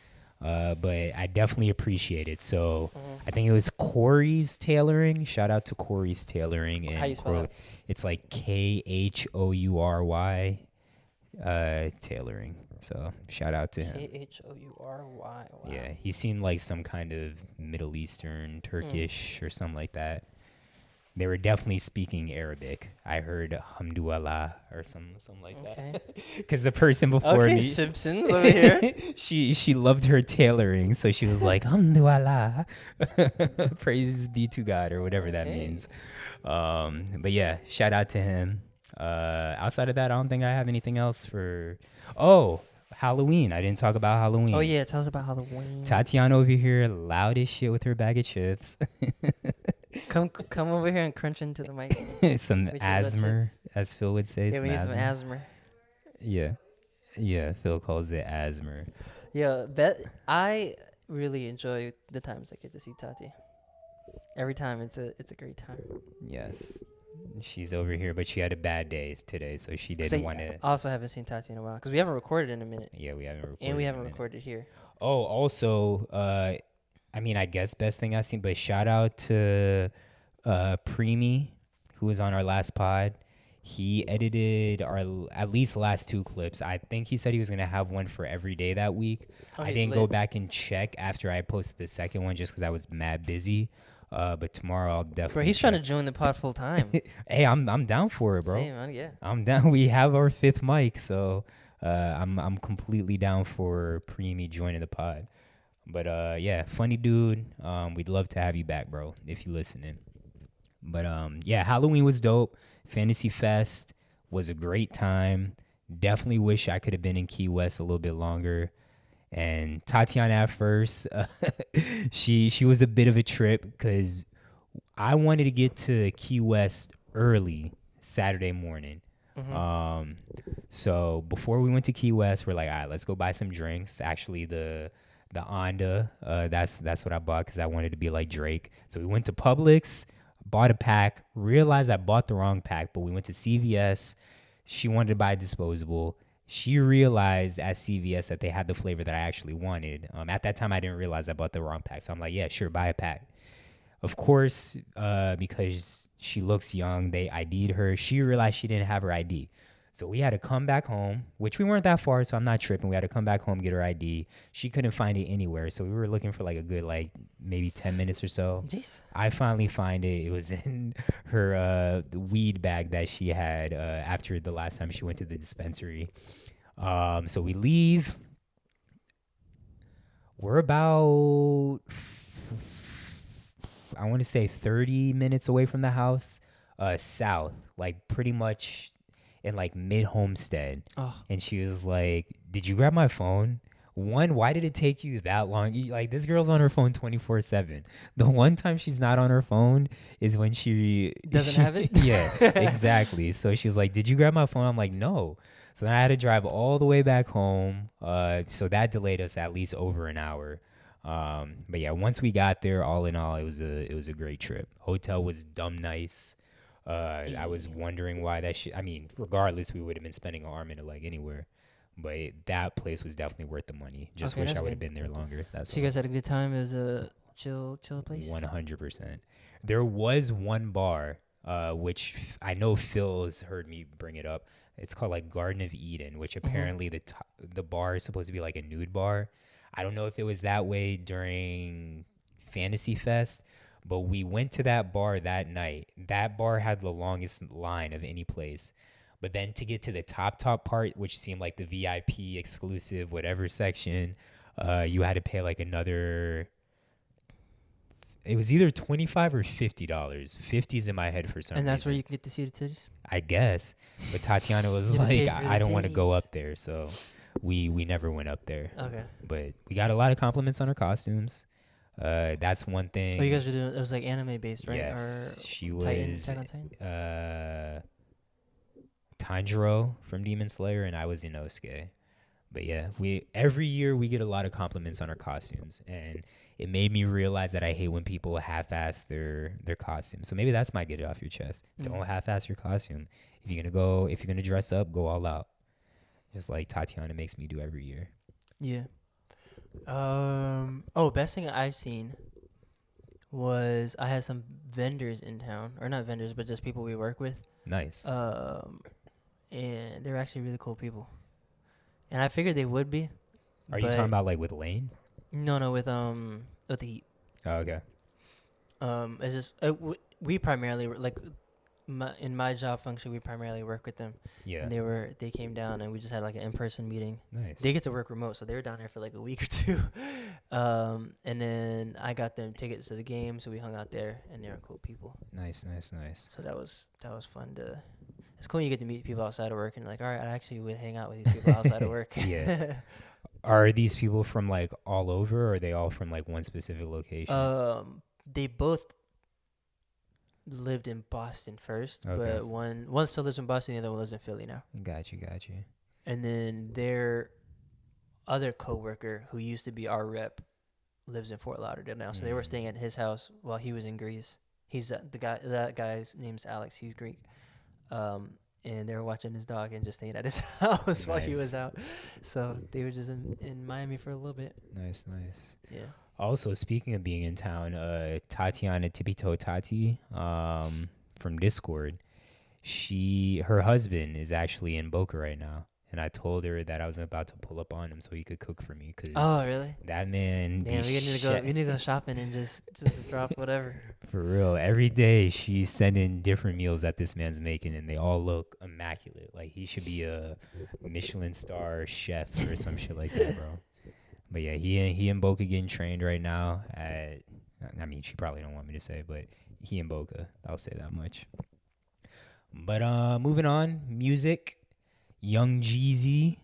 But I definitely appreciate it. So I think it was Corey's Tailoring. Shout out to Corey's Tailoring. And how you spell that? It's like Khoury Tailoring. So shout out to him. Khoury. Wow. Yeah, he seemed like some kind of Middle Eastern, Turkish or something like that. They were definitely speaking Arabic. I heard Hamdulillah or something like that. Because the person before me, Simpsons over here. she loved her tailoring, so she was like Hamdulillah, praise be to God or whatever that means. But yeah, shout out to him. Outside of that, I don't think I have anything else for. Oh, Halloween. I didn't talk about Halloween. Oh yeah, tell us about Halloween. Tatiana over here, loud as shit with her bag of chips. Come over here and crunch into the mic. Some asthma, as Phil would say. Yeah, we need some asthma. Yeah, Phil calls it asthma. Yeah, I really enjoy the times I get to see Tati. Every time it's a great time. Yes. She's over here, but she had a bad day today, so she didn't want to. I also haven't seen Tati in a while because we haven't recorded in a minute. Yeah, we haven't recorded. And we haven't recorded here. Oh, also, I mean, I guess best thing I've seen, but shout out to Preemy, who was on our last pod. He edited our at least last 2 clips. I think he said he was going to have one for every day that week. I didn't go back and check after I posted the second one just because I was mad busy. But tomorrow I'll definitely. Bro, he's trying to join the pod full time. Hey, I'm down for it, bro. Same, man, yeah. I'm down. We have our 5th mic, so I'm completely down for Preemy joining the pod. But yeah, funny dude. We'd love to have you back, bro, if you're listening. But yeah, Halloween was dope. Fantasy Fest was a great time. Definitely wish I could have been in Key West a little bit longer. And Tatiana at first, she was a bit of a trip because I wanted to get to Key West early Saturday morning. So before we went to Key West, we're like, all right, let's go buy some drinks. Actually, the Honda, that's what I bought because I wanted to be like Drake. So we went to Publix, bought a pack, realized I bought the wrong pack, but we went to CVS. She wanted to buy a disposable. She realized at CVS that they had the flavor that I actually wanted. At that time, I didn't realize I bought the wrong pack. So I'm like, yeah, sure, buy a pack. Of course, because she looks young, they ID'd her. She realized she didn't have her ID. So we had to come back home, which we weren't that far, so I'm not tripping. We had to come back home, get her ID. She couldn't find it anywhere. So we were looking for like a good, like maybe 10 minutes or so. Jeez. I finally find it. It was in her weed bag that she had after the last time she went to the dispensary. So we leave. We're about, I want to say 30 minutes away from the house, south, like pretty much in like mid Homestead. And she was like, did you grab my phone? One, why did it take you that long? Like, this girl's on her phone 24/7. The one time she's not on her phone is when she doesn't have it. Yeah, exactly. So she was like, did you grab my phone? I'm like, no. So then I had to drive all the way back home. So that delayed us at least over an hour. But yeah, once we got there, all in all, it was a great trip. Hotel was dumb nice. I was wondering why that shit. I mean, regardless, we would have been spending an arm and a leg anywhere. But that place was definitely worth the money. Just wish I would have been there longer. That's so you guys had a good time. It was a chill place. 100%. There was one bar, which I know Phil has heard me bring it up. It's called like Garden of Eden, which apparently the bar is supposed to be like a nude bar. I don't know if it was that way during Fantasy Fest, But we went to that bar that night. That bar had the longest line of any place. But then to get to the top part, which seemed like the VIP exclusive whatever section, you had to pay like another. It was either $25 or $50. 50's in my head for some reason. And that's where you can get to see the titties? I guess. But Tatiana was like, I don't want to go up there. So we never went up there. Okay. But we got a lot of compliments on our costumes. That's one thing. Oh, you guys were doing, it was like anime based, right? Yes. Or she was Attack on Titan? Tanjiro from Demon Slayer, and I was Inosuke. But yeah, every year we get a lot of compliments on our costumes, and it made me realize that I hate when people half-ass their costumes. So maybe that's my get it off your chest. Don't half-ass your costume. If you're gonna dress up, go all out. Just like Tatiana makes me do every year. Yeah. Best thing I've seen was I had some vendors in town, or not vendors, but just people we work with. Nice. And they're actually really cool people. And I figured they would be. Are you talking about like with Lane? No, with the Heat. Oh, okay. It's just we primarily like in my job function, we primarily work with them. Yeah. And they came down and we just had like an in-person meeting. Nice. They get to work remote, so they were down there for like a week or two. And then I got them tickets to the game, so we hung out there, and they were cool people. Nice. So that was fun to. It's cool when you get to meet people outside of work and like, all right, I actually would hang out with these people outside of work. Yeah. Are these people from like all over, or are they all from like one specific location? They both lived in Boston first, okay. But one still lives in Boston, the other one lives in Philly now. Got you. And then their other coworker, who used to be our rep, lives in Fort Lauderdale now. So they were staying at his house while he was in Greece. He's that guy's name's Alex. He's Greek. And they were watching his dog and just staying at his house while he was out. So they were just in Miami for a little bit. Nice. Yeah. Also, speaking of being in town, Tatiana Tipito Tati from Discord, her husband is actually in Boca right now. And I told her that I was about to pull up on him so he could cook for me. Oh, really? That man. Damn, we need to go shopping and just drop whatever. For real. Every day she's sending different meals that this man's making, and they all look immaculate. Like he should be a Michelin star chef or some shit like that, bro. But yeah, he and Boca getting trained right now at. I mean, she probably don't want me to say, but he and Boca. I'll say that much. But moving on, music. Young Jeezy,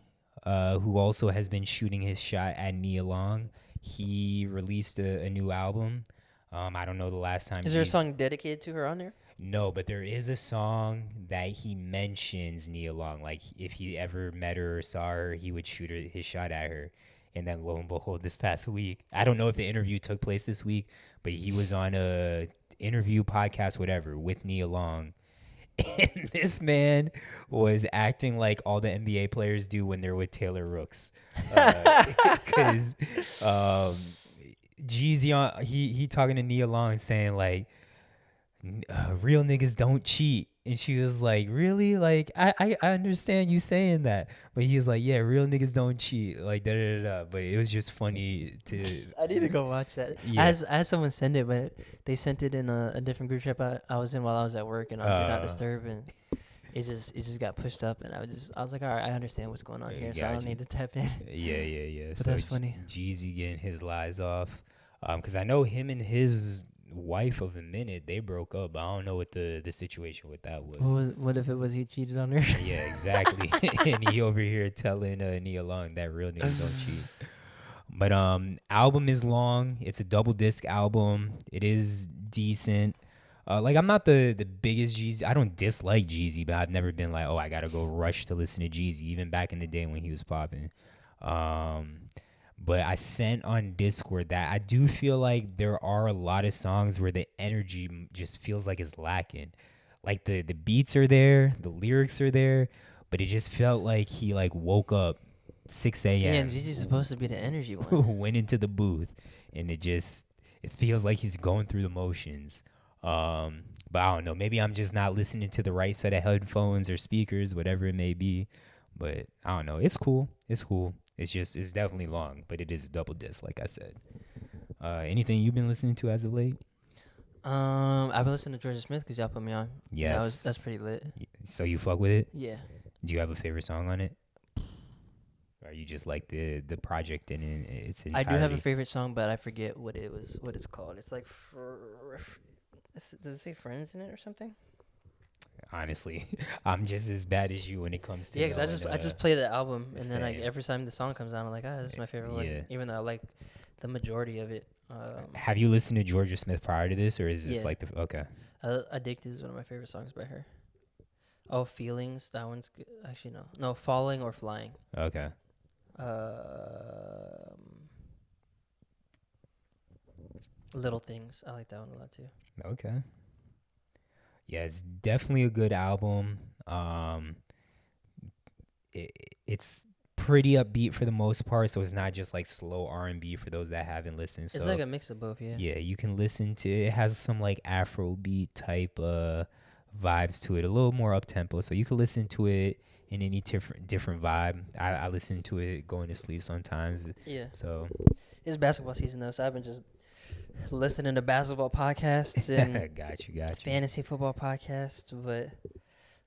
who also has been shooting his shot at Nia Long, he released a new album. I don't know the last time. Is there a song dedicated to her on there? No, but there is a song that he mentions Nia Long. Like if he ever met her or saw her, he would shoot his shot at her. And then lo and behold, this past week, I don't know if the interview took place this week, but he was on a interview podcast, whatever, with Nia Long. And this man was acting like all the NBA players do when they're with Taylor Rooks. Because Jeezy, he talking to Nia Long saying like, real niggas don't cheat. And she was like, really? Like, I understand you saying that. But he was like, yeah, real niggas don't cheat. Like, da-da-da-da. But it was just funny to... I need to go watch that. Yeah. I had someone send it, but they sent it in a different group chat I was in while I was at work, and I did not disturb, and it just got pushed up, and I was like, all right, I understand what's going on here, so I don't need to tap in. Yeah. But so that's funny. Jeezy getting his lies off. Because I know him and his... wife of a minute, they broke up. I don't know what the situation with that was. What if it was he cheated on her? Yeah, exactly. And he over here telling Nia Long that real niggas don't cheat. But album is long. It's a double disc album. It is decent. Like I'm not the biggest Jeezy. I don't dislike Jeezy, but I've never been like, oh, I gotta go rush to listen to Jeezy. Even back in the day when he was popping. But I sent on Discord that I do feel like there are a lot of songs where the energy just feels like it's lacking. Like the beats are there, the lyrics are there, but it just felt like he like woke up 6 a.m. Yeah, and Jeezy's supposed to be the energy one. Went into the booth, and it feels like he's going through the motions. But I don't know. Maybe I'm just not listening to the right set of headphones or speakers, whatever it may be. But I don't know. It's cool. It's definitely long, but it is a double disc, like I said. Anything you've been listening to as of late? I've been listening to Georgia Smith because y'all put me on. Yes. That's pretty lit. So you fuck with it? Yeah. Do you have a favorite song on it? Or you just like the project in its entirety? I do have a favorite song, but I forget what it's called. It's like does it say Friends in it or something? Honestly, I'm just as bad as you when it comes to because I just play the album and then same. every time the song comes out, I'm like, this is my favorite one, even though I like the majority of it. Have you listened to Georgia Smith prior to this, or is this like the okay? Addicted is one of my favorite songs by her. Oh, Feelings, that one's good. Actually, no, Falling or Flying. Okay. Little Things, I like that one a lot too. Okay. Yeah, it's definitely a good album. It's pretty upbeat for the most part, so it's not just like slow R&B for those that haven't listened. So it's like a mix of both, yeah. Yeah, you can listen to it. It has some like Afrobeat type vibes to it, a little more up tempo. So you can listen to it in any different vibe. I listen to it going to sleep sometimes. Yeah. So it's basketball season though, so I've been just listening to basketball podcasts and got you. fantasy football podcasts, but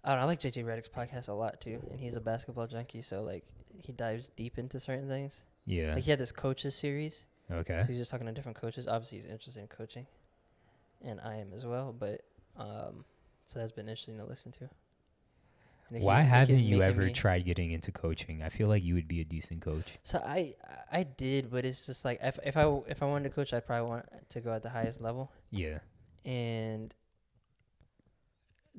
I don't know, I like JJ Redick's podcast a lot too, and he's a basketball junkie, so like he dives deep into certain things. Yeah. Like he had this coaches series. Okay. So he's just talking to different coaches. Obviously he's interested in coaching, and I am as well, but so that's been interesting to listen to. Why haven't you ever tried getting into coaching? I feel like you would be a decent coach. So I did, but it's just like if I wanted to coach, I'd probably want to go at the highest level. Yeah. And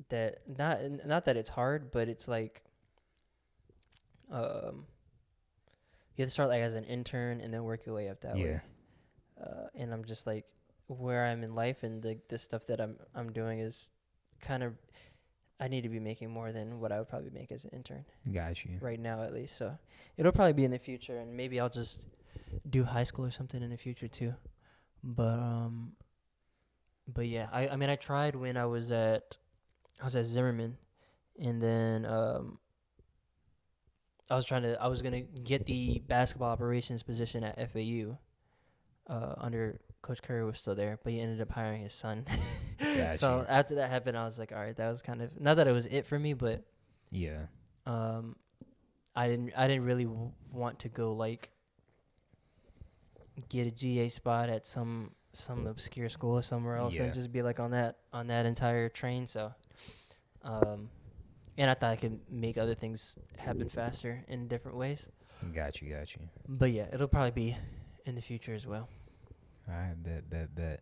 that not that it's hard, but it's like you have to start like as an intern and then work your way up that way. And I'm just like where I'm in life, and the stuff that I'm doing is kind of, I need to be making more than what I would probably make as an intern. Got you. Right now, at least. So it'll probably be in the future, and maybe I'll just do high school or something in the future too. But yeah, I mean I tried when I was at Zimmerman, and then I was gonna get the basketball operations position at FAU. Under Coach Curry was still there, but he ended up hiring his son. So after that happened, I was like, all right, that was kind of, not that it was it for me, but yeah. I didn't really want to go like get a GA spot at some obscure school or somewhere else and just be like on that entire train. So, and I thought I could make other things happen faster in different ways. Got you. But yeah, it'll probably be in the future as well. All right, bet.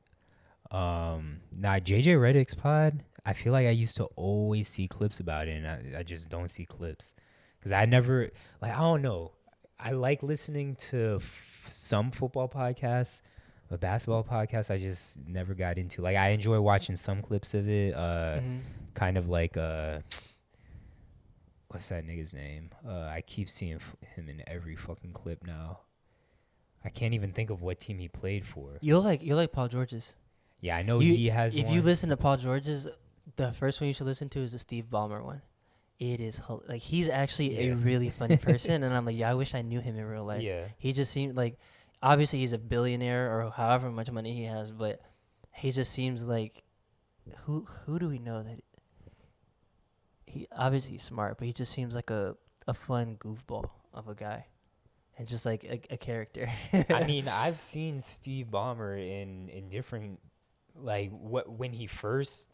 JJ Redick's pod, I feel like I used to always see clips about it, and I just don't see clips. Because I never, like, I don't know. I like listening to some football podcasts, but basketball podcasts I just never got into. Like, I enjoy watching some clips of it. Kind of like, what's that nigga's name? I keep seeing him in every fucking clip now. I can't even think of what team he played for. You'll like Paul George's. Yeah, I know he has If one. you listen to Paul George's, the first one you should listen to is the Steve Ballmer one. It is like he's actually a really funny person, and I'm like, I wish I knew him in real life. Yeah. He just seemed like, obviously he's a billionaire or however much money he has, but he just seems like, who do we know that? He obviously he's smart, but he just seems like a fun goofball of a guy. And just like a character. I mean, I've seen Steve Ballmer in different, like when he first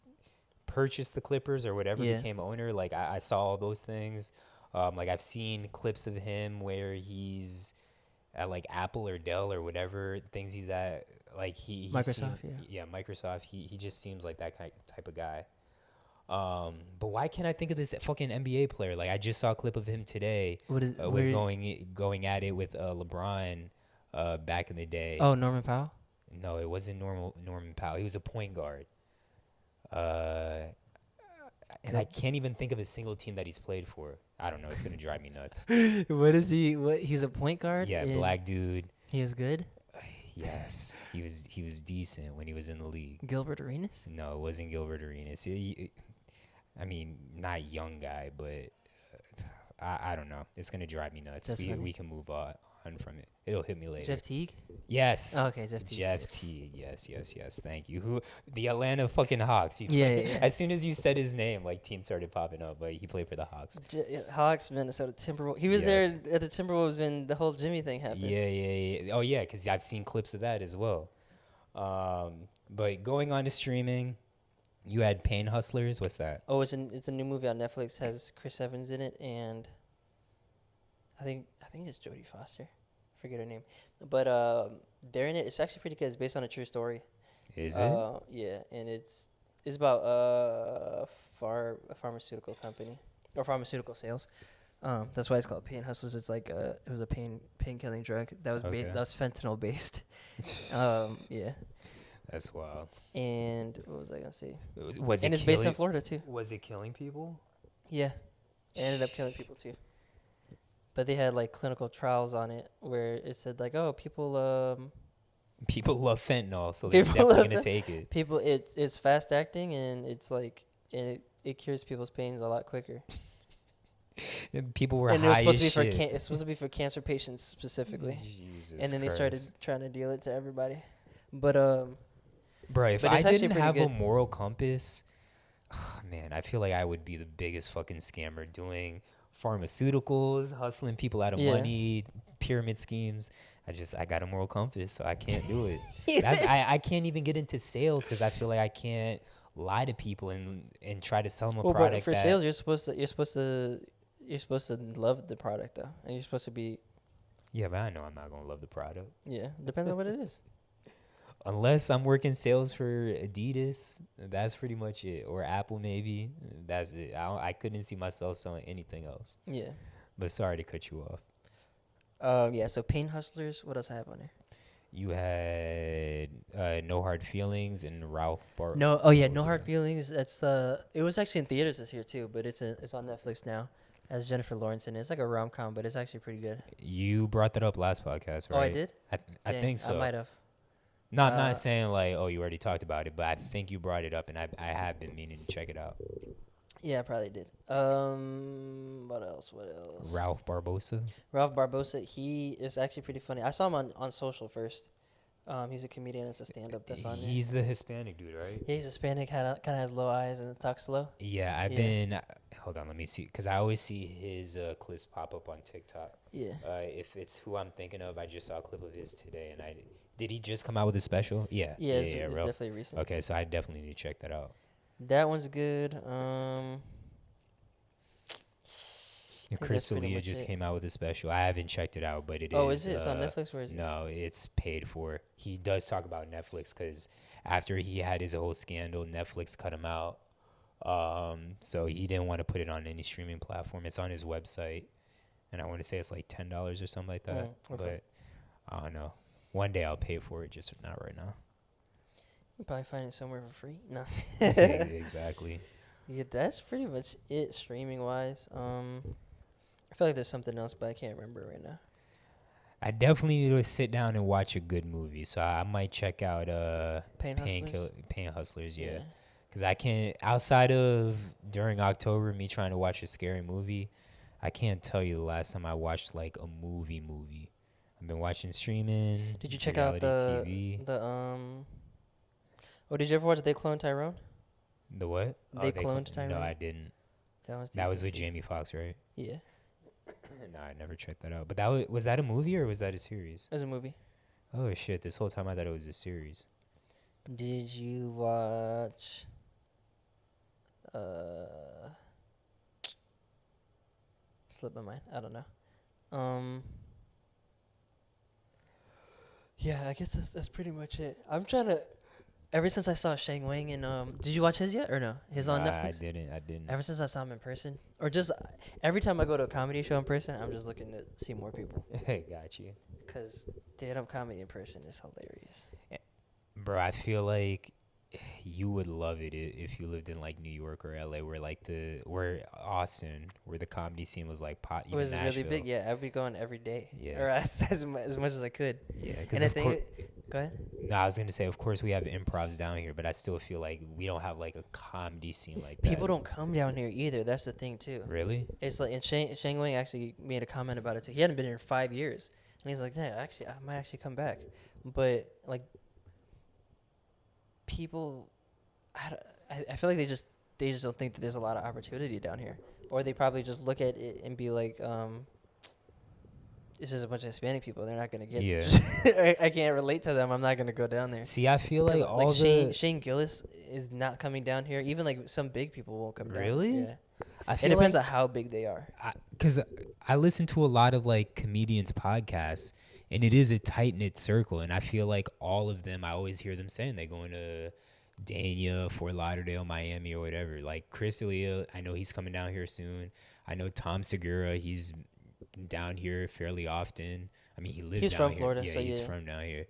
purchased the Clippers or whatever, became owner. Like I saw all those things. Like I've seen clips of him where he's at like Apple or Dell or whatever things he's at. Like Microsoft, Microsoft. He just seems like that type of guy. But why can't I think of this fucking NBA player? Like I just saw a clip of him today. With going at it with LeBron back in the day. Oh, Norman Powell? No, it wasn't Norman Powell. He was a point guard. And I can't even think of a single team that he's played for. I don't know. It's gonna drive me nuts. What is he? He's a point guard? Yeah, black dude. He was good? Yes, he was decent when he was in the league. Gilbert Arenas? No, it wasn't Gilbert Arenas. I mean, not young guy, but I don't know. It's gonna drive me nuts. We can move on from it. It'll hit me later. Jeff Teague? Yes. Oh, okay, Jeff Teague. Jeff Teague. Yes. Thank you. The Atlanta fucking Hawks. Yeah. As soon as you said his name, like teams started popping up. But he played for the Hawks. Hawks, Minnesota Timberwolves. He was there at the Timberwolves when the whole Jimmy thing happened. Yeah. Oh yeah, because I've seen clips of that as well. But going on to streaming, you had Pain Hustlers. What's that? Oh, it's a new movie on Netflix. Has Chris Evans in it, and I think it's Jodie Foster. Forget her name, but they're in it. It's actually pretty good. It's based on a true story. Is it? Yeah, and it's about a pharmaceutical company or pharmaceutical sales. That's why it's called Pain Hustlers. It's like it was a pain killing drug that was that was fentanyl based. Yeah. That's wild. And what was I gonna say? Was it? And it's based in Florida too. Was it killing people? Yeah, it ended up killing people too. But they had like clinical trials on it where it said like, oh, people love fentanyl, so they're definitely gonna take it. It's fast acting and it's like it cures people's pains a lot quicker. And people were and high it was supposed as to be shit. It's supposed to be for cancer patients specifically. Jesus and then Christ. they started trying to deal it to everybody. But bro, if but I didn't have good. a moral compass, man, I feel like I would be the biggest fucking scammer doing pharmaceuticals, hustling people out of money, pyramid schemes. I got a moral compass, so I can't do it. I can't even get into sales because I feel like I can't lie to people and try to sell them a product. But for sales, you're supposed to love the product though, and you're supposed to be. Yeah, but I know I'm not gonna love the product. Yeah, depends on what it is. Unless I'm working sales for Adidas, that's pretty much it. Or Apple, maybe. That's it. I couldn't see myself selling anything else. Yeah. But sorry to cut you off. Yeah, so Pain Hustlers. What else I have on there? You had No Hard Feelings and Ralph Bart. No Hard Feelings. It was actually in theaters this year too, but it's on Netflix now. As Jennifer Lawrence in it. It's like a rom-com, but it's actually pretty good. You brought that up last podcast, right? Oh, I did? I think so. I might have. No, I'm not saying like, oh, you already talked about it, but I think you brought it up, and I have been meaning to check it out. Yeah, I probably did. What else? Ralph Barbosa. He is actually pretty funny. I saw him on social first. He's a comedian. It's a stand-up that's on there. He's the Hispanic dude, right? Yeah, he's Hispanic. Kind of has low eyes and talks slow. Yeah, I've been. Hold on, let me see, because I always see his clips pop up on TikTok. Yeah. If it's who I'm thinking of, I just saw a clip of his today, and did he just come out with a special? Yeah. Yeah, it's definitely recent. Okay, so I definitely need to check that out. That one's good. Chris D'Elia just came out with a special. I haven't checked it out, but it is. Oh, is it? It's on Netflix? Where is it? No, it's paid for. He does talk about Netflix because after he had his whole scandal, Netflix cut him out. So he didn't want to put it on any streaming platform. It's on his website, and I want to say it's like $10 or something like that. Okay. But I don't know. One day I'll pay for it, just not right now. You probably find it somewhere for free. No. Exactly. Yeah, that's pretty much it streaming wise. I feel like there's something else, but I can't remember right now. I definitely need to sit down and watch a good movie, so I might check out Pain Hustlers. Yeah, because I can't, outside of during October, me trying to watch a scary movie, I can't tell you the last time I watched like a movie. I've been watching streaming. Did you check out the Oh, did you ever watch They Cloned Tyrone? The what? They Cloned Tyrone? No, I didn't. That was with Jamie Foxx, right? Yeah. No, I never checked that out. But was that a movie or was that a series? It was a movie. Oh shit! This whole time I thought it was a series. Did you watch? Slipped my mind. I don't know. Yeah, I guess that's pretty much it. I'm trying to. Ever since I saw Shang Wang and did you watch his yet or no? His on Netflix. I didn't. Ever since I saw him in person, or just every time I go to a comedy show in person, I'm just looking to see more people. Hey, got you. Cause stand-up comedy in person is hilarious. Bro, I feel like you would love it if you lived in like New York or LA, where Austin, where the comedy scene was like pot. It was really big. Yeah, I'd be going every day. Yeah, or as much as I could. Yeah, because Go ahead. No, I was gonna say, of course we have improvs down here, but I still feel like we don't have like a comedy scene like that. People don't come down here either. That's the thing too. Really? It's like, and Shang Wang actually made a comment about it too. He hadn't been here in 5 years, and he's like, "Yeah, actually, I might actually come back." But like, people, I feel like they just don't think that there's a lot of opportunity down here, or they probably just look at it and be like, "This is a bunch of Hispanic people. They're not gonna get." Yeah. I can't relate to them. I'm not gonna go down there. See, I feel like all Shane Gillis is not coming down here. Even like some big people won't come down. Really? Yeah. I feel It depends like, on how big they are. Because I listen to a lot of like comedians' podcasts, and it is a tight knit circle. And I feel like all of them, I always hear them saying they're going to Dania, Fort Lauderdale, Miami, or whatever. Like Chris D'Elia, I know he's coming down here soon. I know Tom Segura, he's down here fairly often. I mean, he's down from here. Florida, Yeah, so he's yeah. from down here.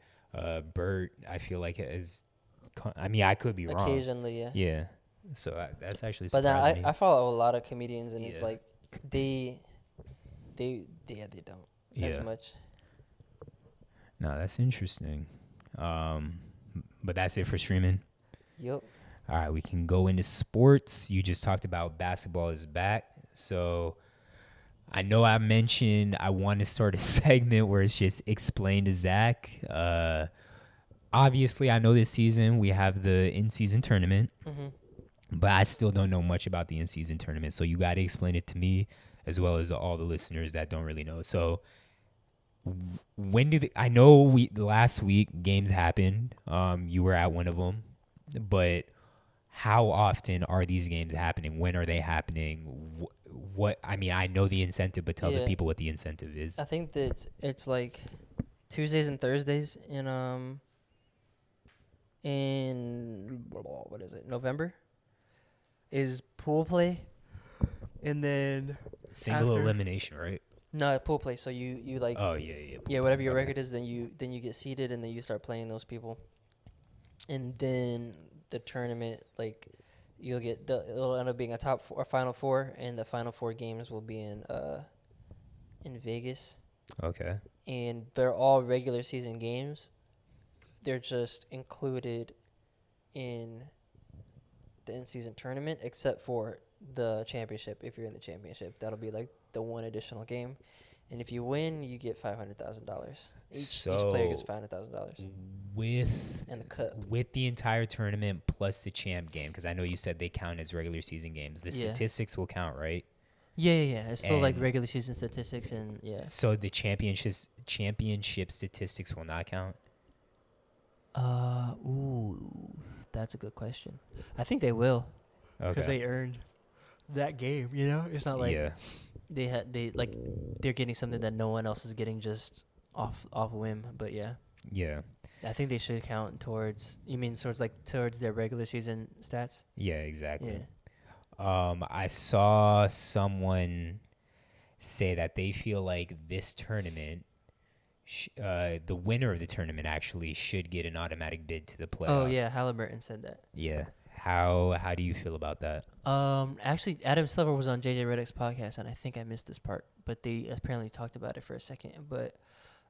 Bert, I feel like is. I mean, I could be wrong. Occasionally, yeah. Yeah. So that's actually But surprising then me. I follow a lot of comedians, and it's Yeah. like they don't as much. No, that's interesting. But that's it for streaming. Yep. All right, we can go into sports. You just talked about basketball is back. So I know I mentioned I want to start a segment where it's just explain to Zach. Obviously, I know this season we have the in-season tournament, but I still don't know much about the in-season tournament. So you got to explain it to me as well as all the listeners that don't really know. So when do I know last week games happened. You were at one of them, but how often are these games happening? When are they happening? What I mean, I know the incentive, but tell the people what the incentive is. I think that it's like Tuesdays and Thursdays in what is it? November is pool play, and then Single elimination, right? no pool play. So you like whatever your record is, then you get seeded, and then you start playing those people, and then the tournament, like you'll get it'll end up being a final four, and the final four games will be in Vegas. Okay. And they're all regular season games. They're just included in the in-season tournament, except for the championship. If you're in the championship, that'll be like the one additional game. And if you win, you get $500,000. Each player gets $500,000 and the cup with the entire tournament plus the champ game, because I know you said they count as regular season games. The statistics will count, right? Yeah. It's still like regular season statistics, and yeah. So the championship statistics will not count. That's a good question. I think they will, because they earned that game. You know, it's not like they're getting something that no one else is getting just off whim. But yeah, I think they should count towards. You mean towards their regular season stats? Yeah, exactly. Yeah. I saw someone say that they feel like this tournament, the winner of the tournament actually should get an automatic bid to the playoffs. Oh yeah, Halliburton said that. Yeah. How do you feel about that? Actually, Adam Silver was on JJ Redick's podcast, and I think I missed this part, but they apparently talked about it for a second. But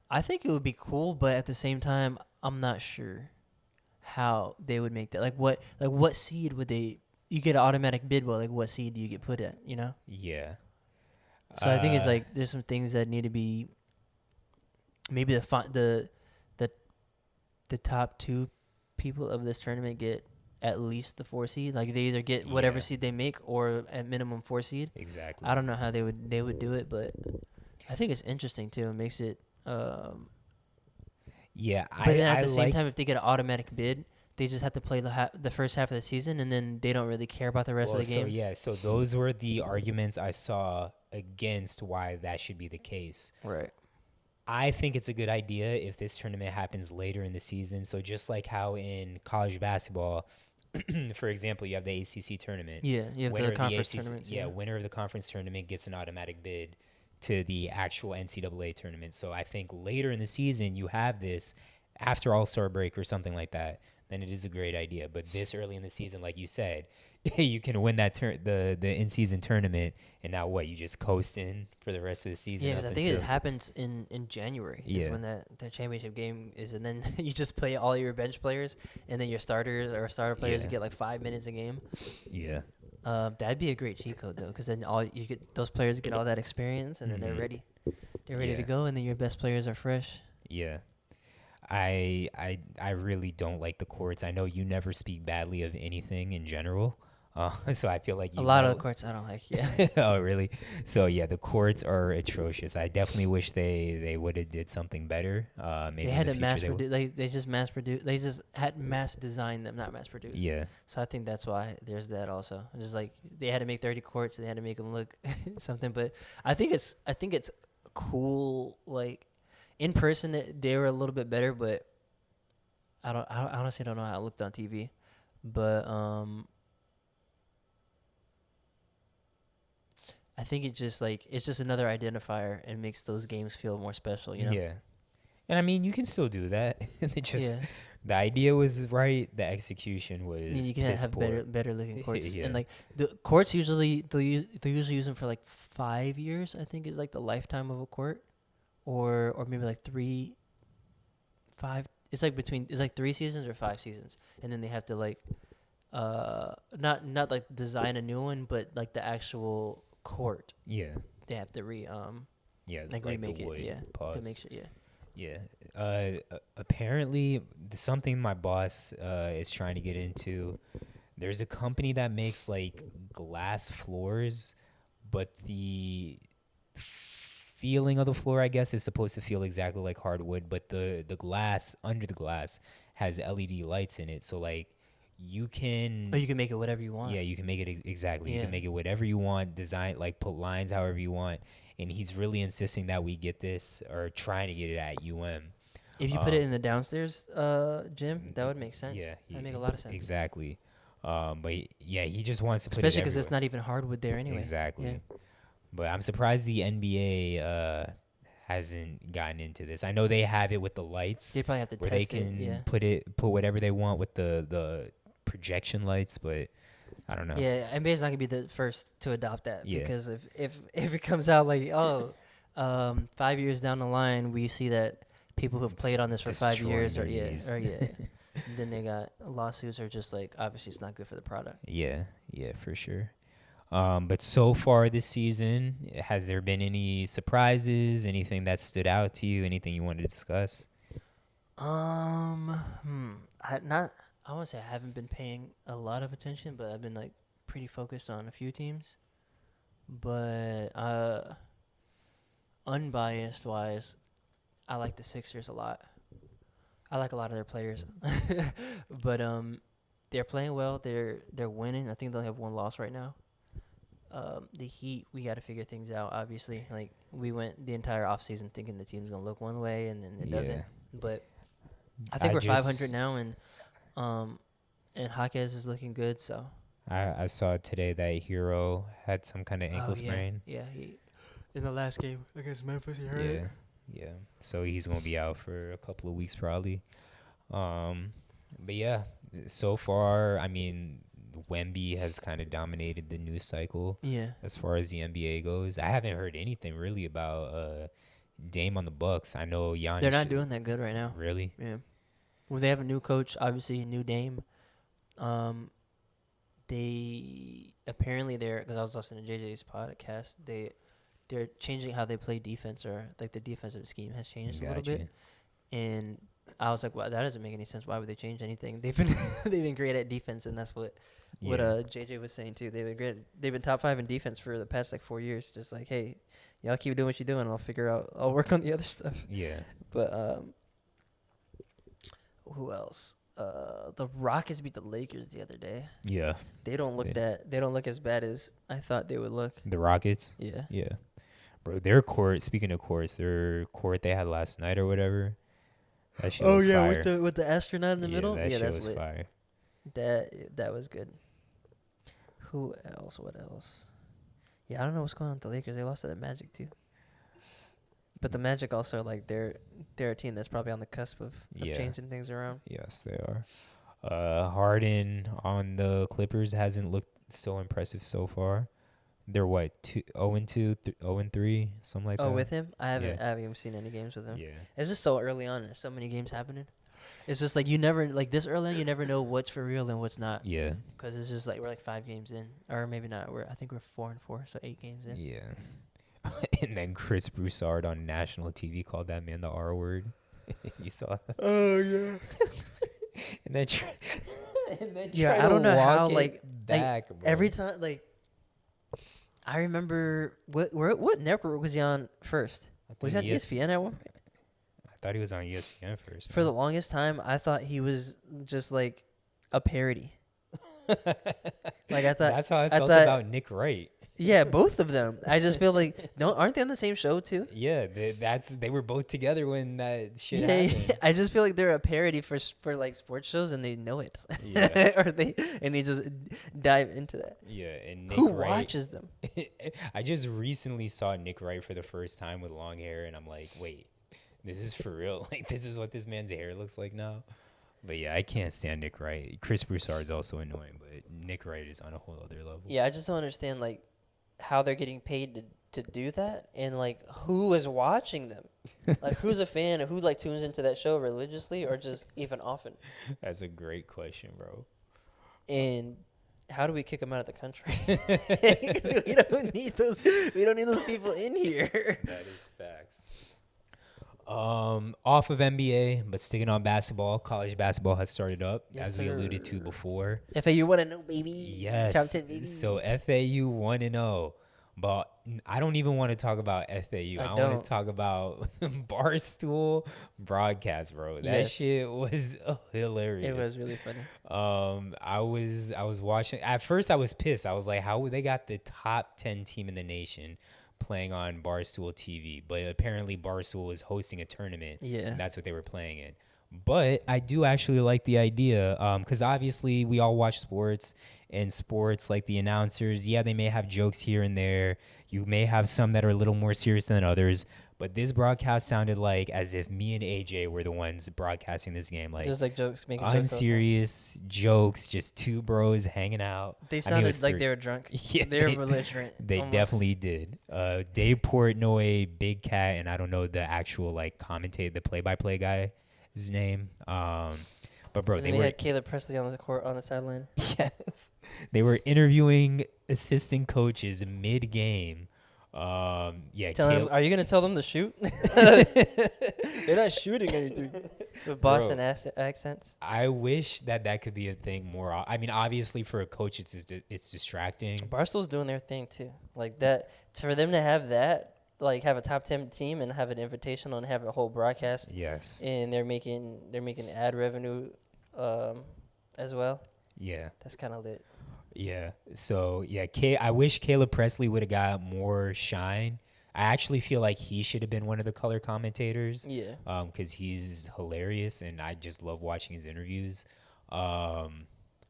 I think it would be cool, but at the same time, I'm not sure how they would make that. Like what seed would they? You get an automatic bid, but like what seed do you get put at? You know? Yeah. So I think it's like there's some things that need to be. Maybe the top two people of this tournament get at least the 4 seed. Like they either get whatever seed they make, or at minimum 4 seed. Exactly. I don't know how they would do it, but I think it's interesting too. It makes it. Yeah. But then at the same time, if they get an automatic bid, they just have to play the first half of the season, and then they don't really care about the rest of the games. So those were the arguments I saw against why that should be the case. Right. I think it's a good idea if this tournament happens later in the season. So just like how in college basketball, for example, you have the ACC tournament. Yeah, you have the conference tournaments. Yeah, winner of the conference tournament gets an automatic bid to the actual NCAA tournament. So I think later in the season you have this after All-Star break or something like that, then it is a great idea. But this early in the season, like you said, you can win that the in-season tournament, and now what? You just coast in for the rest of the season. Yeah, because I think it happens in January. Yeah. Is when that championship game is, and then you just play all your bench players, and then your starters or starter players get like 5 minutes a game. Yeah. That'd be a great cheat code though, because then those players get all that experience, and then they're ready. They're ready to go, and then your best players are fresh. Yeah. I really don't like the courts. I know you never speak badly of anything in general. So I feel like a lot of the courts I don't like. Yeah. Oh, really? So yeah, the courts are atrocious. I definitely wish they would have did something better. Maybe they had to mass produce. They just mass produce. They just had mass design them, not mass produce. Yeah. So I think that's why there's that also. Just like they had to make 30 courts, and they had to make them look something. But I think it's cool. Like in person, they were a little bit better, but I honestly don't know how it looked on TV. But I think it's just another identifier and makes those games feel more special, you know? Yeah. And I mean, you can still do that. The idea was right. The execution was you can have poor. better looking courts. And like the courts usually they usually use them for like 5 years, I think is like the lifetime of a court, or maybe like 5. It's like 3 seasons or 5 seasons, and then they have to like not like design a new one, but like the actual court. Yeah. They have to like remake it. Pause. To make sure. Yeah. Yeah. Apparently, something my boss is trying to get into. There's a company that makes like glass floors, but the feeling of the floor, I guess, is supposed to feel exactly like hardwood, but the glass under the glass has LED lights in it, so like you can make it whatever you want. Yeah, you can make it exactly. Yeah. You can make it whatever you want, design, like put lines however you want. And he's really insisting that we get this, or trying to get it at UM. If you put it in the downstairs gym, that would make sense. Yeah, that'd make a lot of sense. Exactly. But yeah, he just wants to especially because it's not even hardwood there anyway. Exactly. Yeah. But I'm surprised the NBA hasn't gotten into this. I know they have it with the lights. They probably have to where test they can it, put whatever they want with the projection lights, but I don't know. Yeah, NBA's not gonna be the first to adopt that because if it comes out like 5 years down the line we see that people who've played on this for 5 years then they got lawsuits, or just like obviously it's not good for the product. Yeah, for sure. But so far this season, has there been any surprises? Anything that stood out to you? Anything you wanted to discuss? I want to say I haven't been paying a lot of attention, but I've been like pretty focused on a few teams. But unbiased wise, I like the Sixers a lot. I like a lot of their players, but they're playing well. They're winning. I think they have one loss right now. The Heat, we got to figure things out. Obviously, like we went the entire offseason thinking the team's gonna look one way, and then it doesn't. But I think we're 500 now, and Jaquez is looking good. So I saw today that Hero had some kind of ankle sprain. Yeah, he in the last game against Memphis, he hurt it. Yeah. So he's gonna be out for a couple of weeks probably. But yeah, so far, I mean, Wemby has kind of dominated the news cycle. Yeah. As far as the NBA goes, I haven't heard anything really about Dame on the Bucks. I know Giannis. They're not doing that good right now. Really? Yeah. Well, they have a new coach, obviously a new Dame. They apparently because I was listening to JJ's podcast, they're changing how they play defense, or like the defensive scheme has changed a little bit. And I was like, well, that doesn't make any sense. Why would they change anything? They've been great at defense, and that's what JJ was saying too. They've been great. They've been top 5 in defense for the past like 4 years. Just like, hey, y'all keep doing what you're doing, and I'll work on the other stuff. Yeah. But who else? The Rockets beat the Lakers the other day. Yeah. They don't look as bad as I thought they would look. The Rockets? Yeah. Yeah. Bro, their court, speaking of courts, their court they had last night or whatever. That shit was fire. with the astronaut in the middle? That shit that's was lit. fire. That was good. Who else? What else? Yeah, I don't know what's going on with the Lakers. They lost to the Magic too. But the Magic also, like, they're a team that's probably on the cusp of changing things around. Yes, they are. Harden on the Clippers hasn't looked so impressive so far. They're what 0-2, 0-3, something like that. Oh, with him, I haven't even seen any games with him. Yeah, it's just so early on. There's so many games happening. It's just like you never like this early on. You never know what's for real and what's not. Yeah, because it's just like we're like 5 games in, or maybe not. I think we're 4-4, so 8 games in. Yeah. And then Chris Broussard on national TV called that man the R word. You saw that? Oh yeah. and then yeah, I don't know how like back, every time like I remember what network was he on first? Was that ESPN at one point? I thought he was on ESPN first. For the longest time, I thought he was just like a parody. Like I thought that's how I felt about Nick Wright. Yeah, both of them. I just feel like aren't they on the same show too? Yeah, they were both together when that shit happened. Yeah, I just feel like they're a parody for like sports shows and they know it. Yeah. or they just dive into that. Yeah, and Nick Who Wright, watches them? I just recently saw Nick Wright for the first time with long hair, and I'm like, wait, this is for real? Like, this is what this man's hair looks like now? But yeah, I can't stand Nick Wright. Chris Broussard is also annoying, but Nick Wright is on a whole other level. Yeah, I just don't understand like how they're getting paid to do that, and like who is watching them. Like who's a fan and who like tunes into that show religiously or just even often. That's a great question, bro. And how do we kick them out of the country? Because we don't need those people in here. That is facts. Off of NBA, but sticking on basketball, college basketball has started up, as we alluded to before. FAU 1-0, baby. Yes. Top 10, baby. So FAU 1-0. But I don't even want to talk about FAU. I want to talk about Barstool broadcast, bro. That shit was hilarious. It was really funny. I was watching. At first, I was pissed. I was like, how they got the top 10 team in the nation playing on Barstool TV? But apparently Barstool was hosting a tournament. Yeah. And that's what they were playing in. But I do actually like the idea because obviously we all watch sports, and sports, like the announcers, they may have jokes here and there. You may have some that are a little more serious than others. But this broadcast sounded like as if me and AJ were the ones broadcasting this game. Like, just like jokes, making unserious jokes, just two bros hanging out. They sounded like they were drunk. Yeah, they were belligerent. They definitely did. Dave Portnoy, Big Cat, and I don't know the actual like commentator, the play-by-play guy. His name, but bro, they had Caleb Presley on the court on the sideline. Yes, they were interviewing assistant coaches mid-game. Are you gonna tell them to shoot? They're not shooting anything with Boston accents. I wish that could be a thing more. I mean, obviously for a coach, it's distracting. Barstool's doing their thing too, like that. For them to have that. Like have a top 10 team and have an invitational and have a whole broadcast. Yes. And they're making ad revenue as well. Yeah. That's kind of lit. Yeah. So, I wish Caleb Presley would have got more shine. I actually feel like he should have been one of the color commentators. Yeah. Because he's hilarious and I just love watching his interviews. But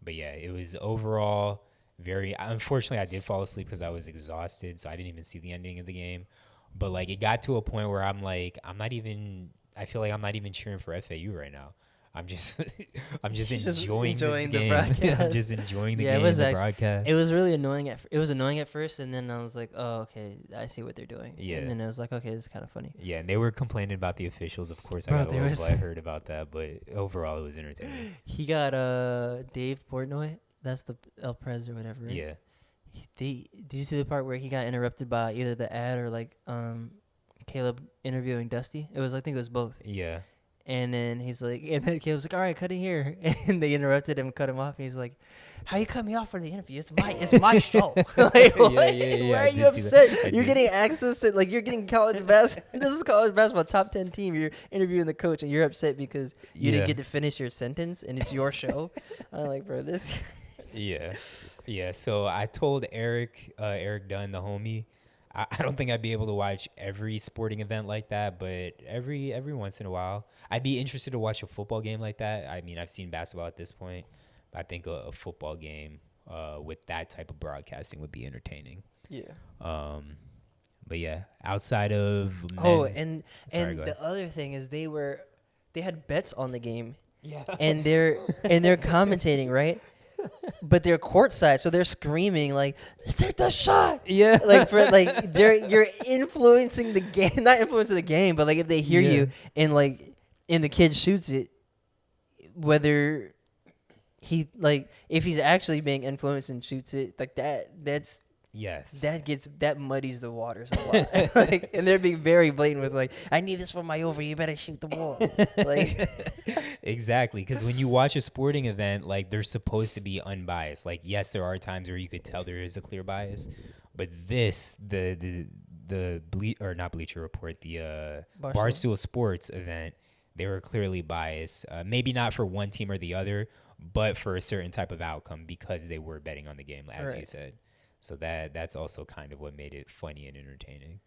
yeah, it was overall unfortunately I did fall asleep because I was exhausted, so I didn't even see the ending of the game. But like it got to a point where I'm like, I feel like I'm not even cheering for FAU right now. I'm just enjoying this game. I'm just enjoying the game, the broadcast. It was really annoying. It was annoying at first, and then I was like, oh, okay, I see what they're doing. Yeah. And then I was like, okay, this is kind of funny. Yeah, and they were complaining about the officials. Of course, I heard about that, but overall, it was entertaining. He got Dave Portnoy. That's the El Prez or whatever, right? Yeah. Did you see the part where he got interrupted by either the ad or like Caleb interviewing Dusty? I think it was both. Yeah. And then Caleb's like, all right, cut it here. And they interrupted him, cut him off. And he's like, how you cut me off for the interview? It's my show. Like, why are you upset? You're getting access to, like, you're getting college basketball. This is college basketball, top 10 team. You're interviewing the coach, and you're upset because you didn't get to finish your sentence, and it's your show. I'm like, bro, this. Yeah. Yeah. So I told Eric Dunn, the homie, I don't think I'd be able to watch every sporting event like that, but every once in a while, I'd be interested to watch a football game like that. I mean, I've seen basketball at this point, but I think a football game with that type of broadcasting would be entertaining. Yeah. But yeah, outside of and the other thing is they had bets on the game. Yeah. And they're commentating, right? but they're courtside, so they're screaming like, "Take the shot!" Yeah, like you're influencing the game, not influencing the game, but like if they hear you and the kid shoots it, whether he if he's actually being influenced and shoots it like that's. Yes. That muddies the waters a lot. And they're being very blatant with I need this for my over. You better shoot the ball. Exactly, because when you watch a sporting event, they're supposed to be unbiased. Yes, there are times where you could tell there is a clear bias, but not Bleacher Report, the Barstool Sports event, they were clearly biased. Maybe not for one team or the other, but for a certain type of outcome because they were betting on the game, as you said. So that's also kind of what made it funny and entertaining.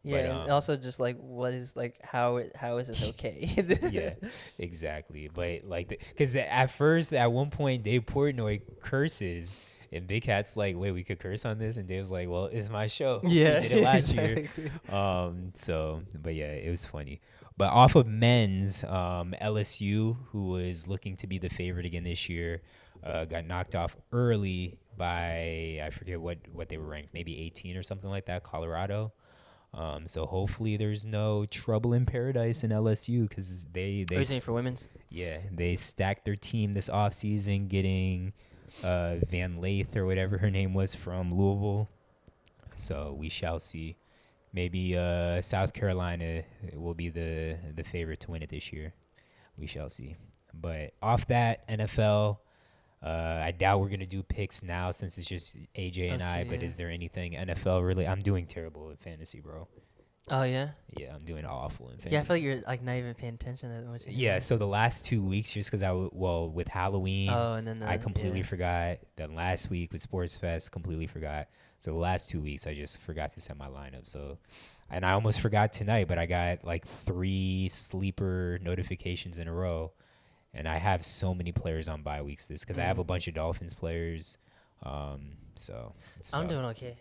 Yeah, but, and also just what is how is this okay? Yeah, exactly. But because at one point Dave Portnoy curses and Big Cat's like, "Wait, we could curse on this?" And Dave's like, "Well, it's my show. Yeah, we did it last year." But yeah, it was funny. But off of men's, LSU, who was looking to be the favorite again this year, got knocked off early by, I forget what they were ranked, maybe 18 or something like that, Colorado. So hopefully there's no trouble in paradise in LSU because they for women's. Yeah, they stacked their team this offseason, getting Van Lathe or whatever her name was from Louisville. So we shall see. Maybe South Carolina will be the favorite to win it this year. We shall see. But off that, NFL. I doubt we're going to do picks now since it's just AJ and I, but is there anything NFL really? I'm doing terrible in fantasy, bro. Oh, yeah? Yeah, I'm doing awful in fantasy. Yeah, I feel like you're not even paying attention that much anymore. Yeah, so the last 2 weeks, just because with Halloween, and then I completely forgot. Then last week with Sports Fest, completely forgot. So the last 2 weeks, I just forgot to set my lineup. So, and I almost forgot tonight, but I got 3 sleeper notifications in a row. And I have so many players on bye weeks because I have a bunch of Dolphins players. So I'm doing okay.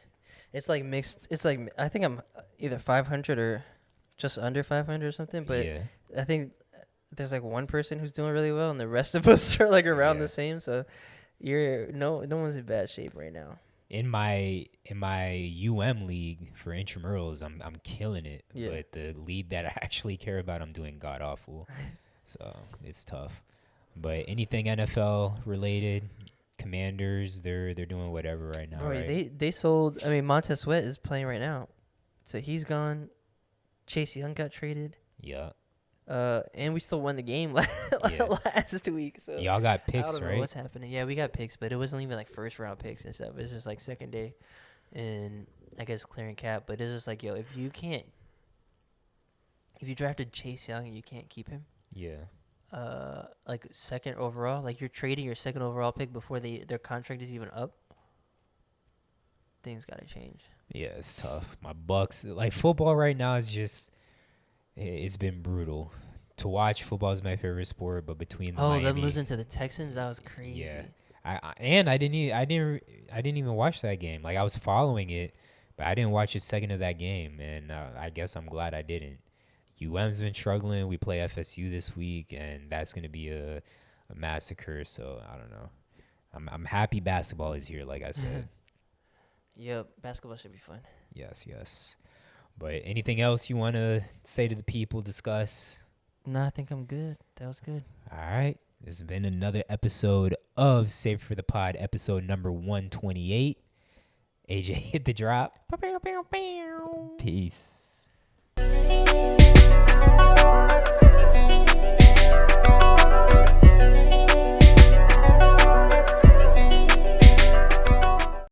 It's mixed. It's I think I'm either 500 or just under 500 or something. But I think there's one person who's doing really well, and the rest of us are around the same. So no one's in bad shape right now. In my league for intramurals, I'm killing it. Yeah. But the league that I actually care about, I'm doing god awful. So it's tough. But anything NFL related, Commanders, they're doing whatever right now. Bro, right? they sold. I mean, Montez Sweat is playing right now, so he's gone. Chase Young got traded. Yeah. And we still won the game last week. So y'all got picks, I don't right? know what's happening? Yeah, we got picks, but it wasn't even first round picks and stuff. It's just second day, and I guess clearing cap. But it's just if you drafted Chase Young and you can't keep him. Yeah. Second overall, you're trading your second overall pick before their contract is even up. Things gotta change. Yeah, it's tough. My Bucks, football right now is just, it's been brutal. To watch football is my favorite sport, but between the Miami, them losing to the Texans, that was crazy. Yeah, I didn't even watch that game. I was following it, but I didn't watch a second of that game, and I guess I'm glad I didn't. UM's been struggling. We play FSU this week, and that's going to be a massacre. So I don't know. I'm happy basketball is here, like I said. Yep, basketball should be fun. Yes. But anything else you want to say to the people, discuss? No, I think I'm good. That was good. All right. This has been another episode of Save for the Pod, episode number 128. AJ hit the drop. Peace.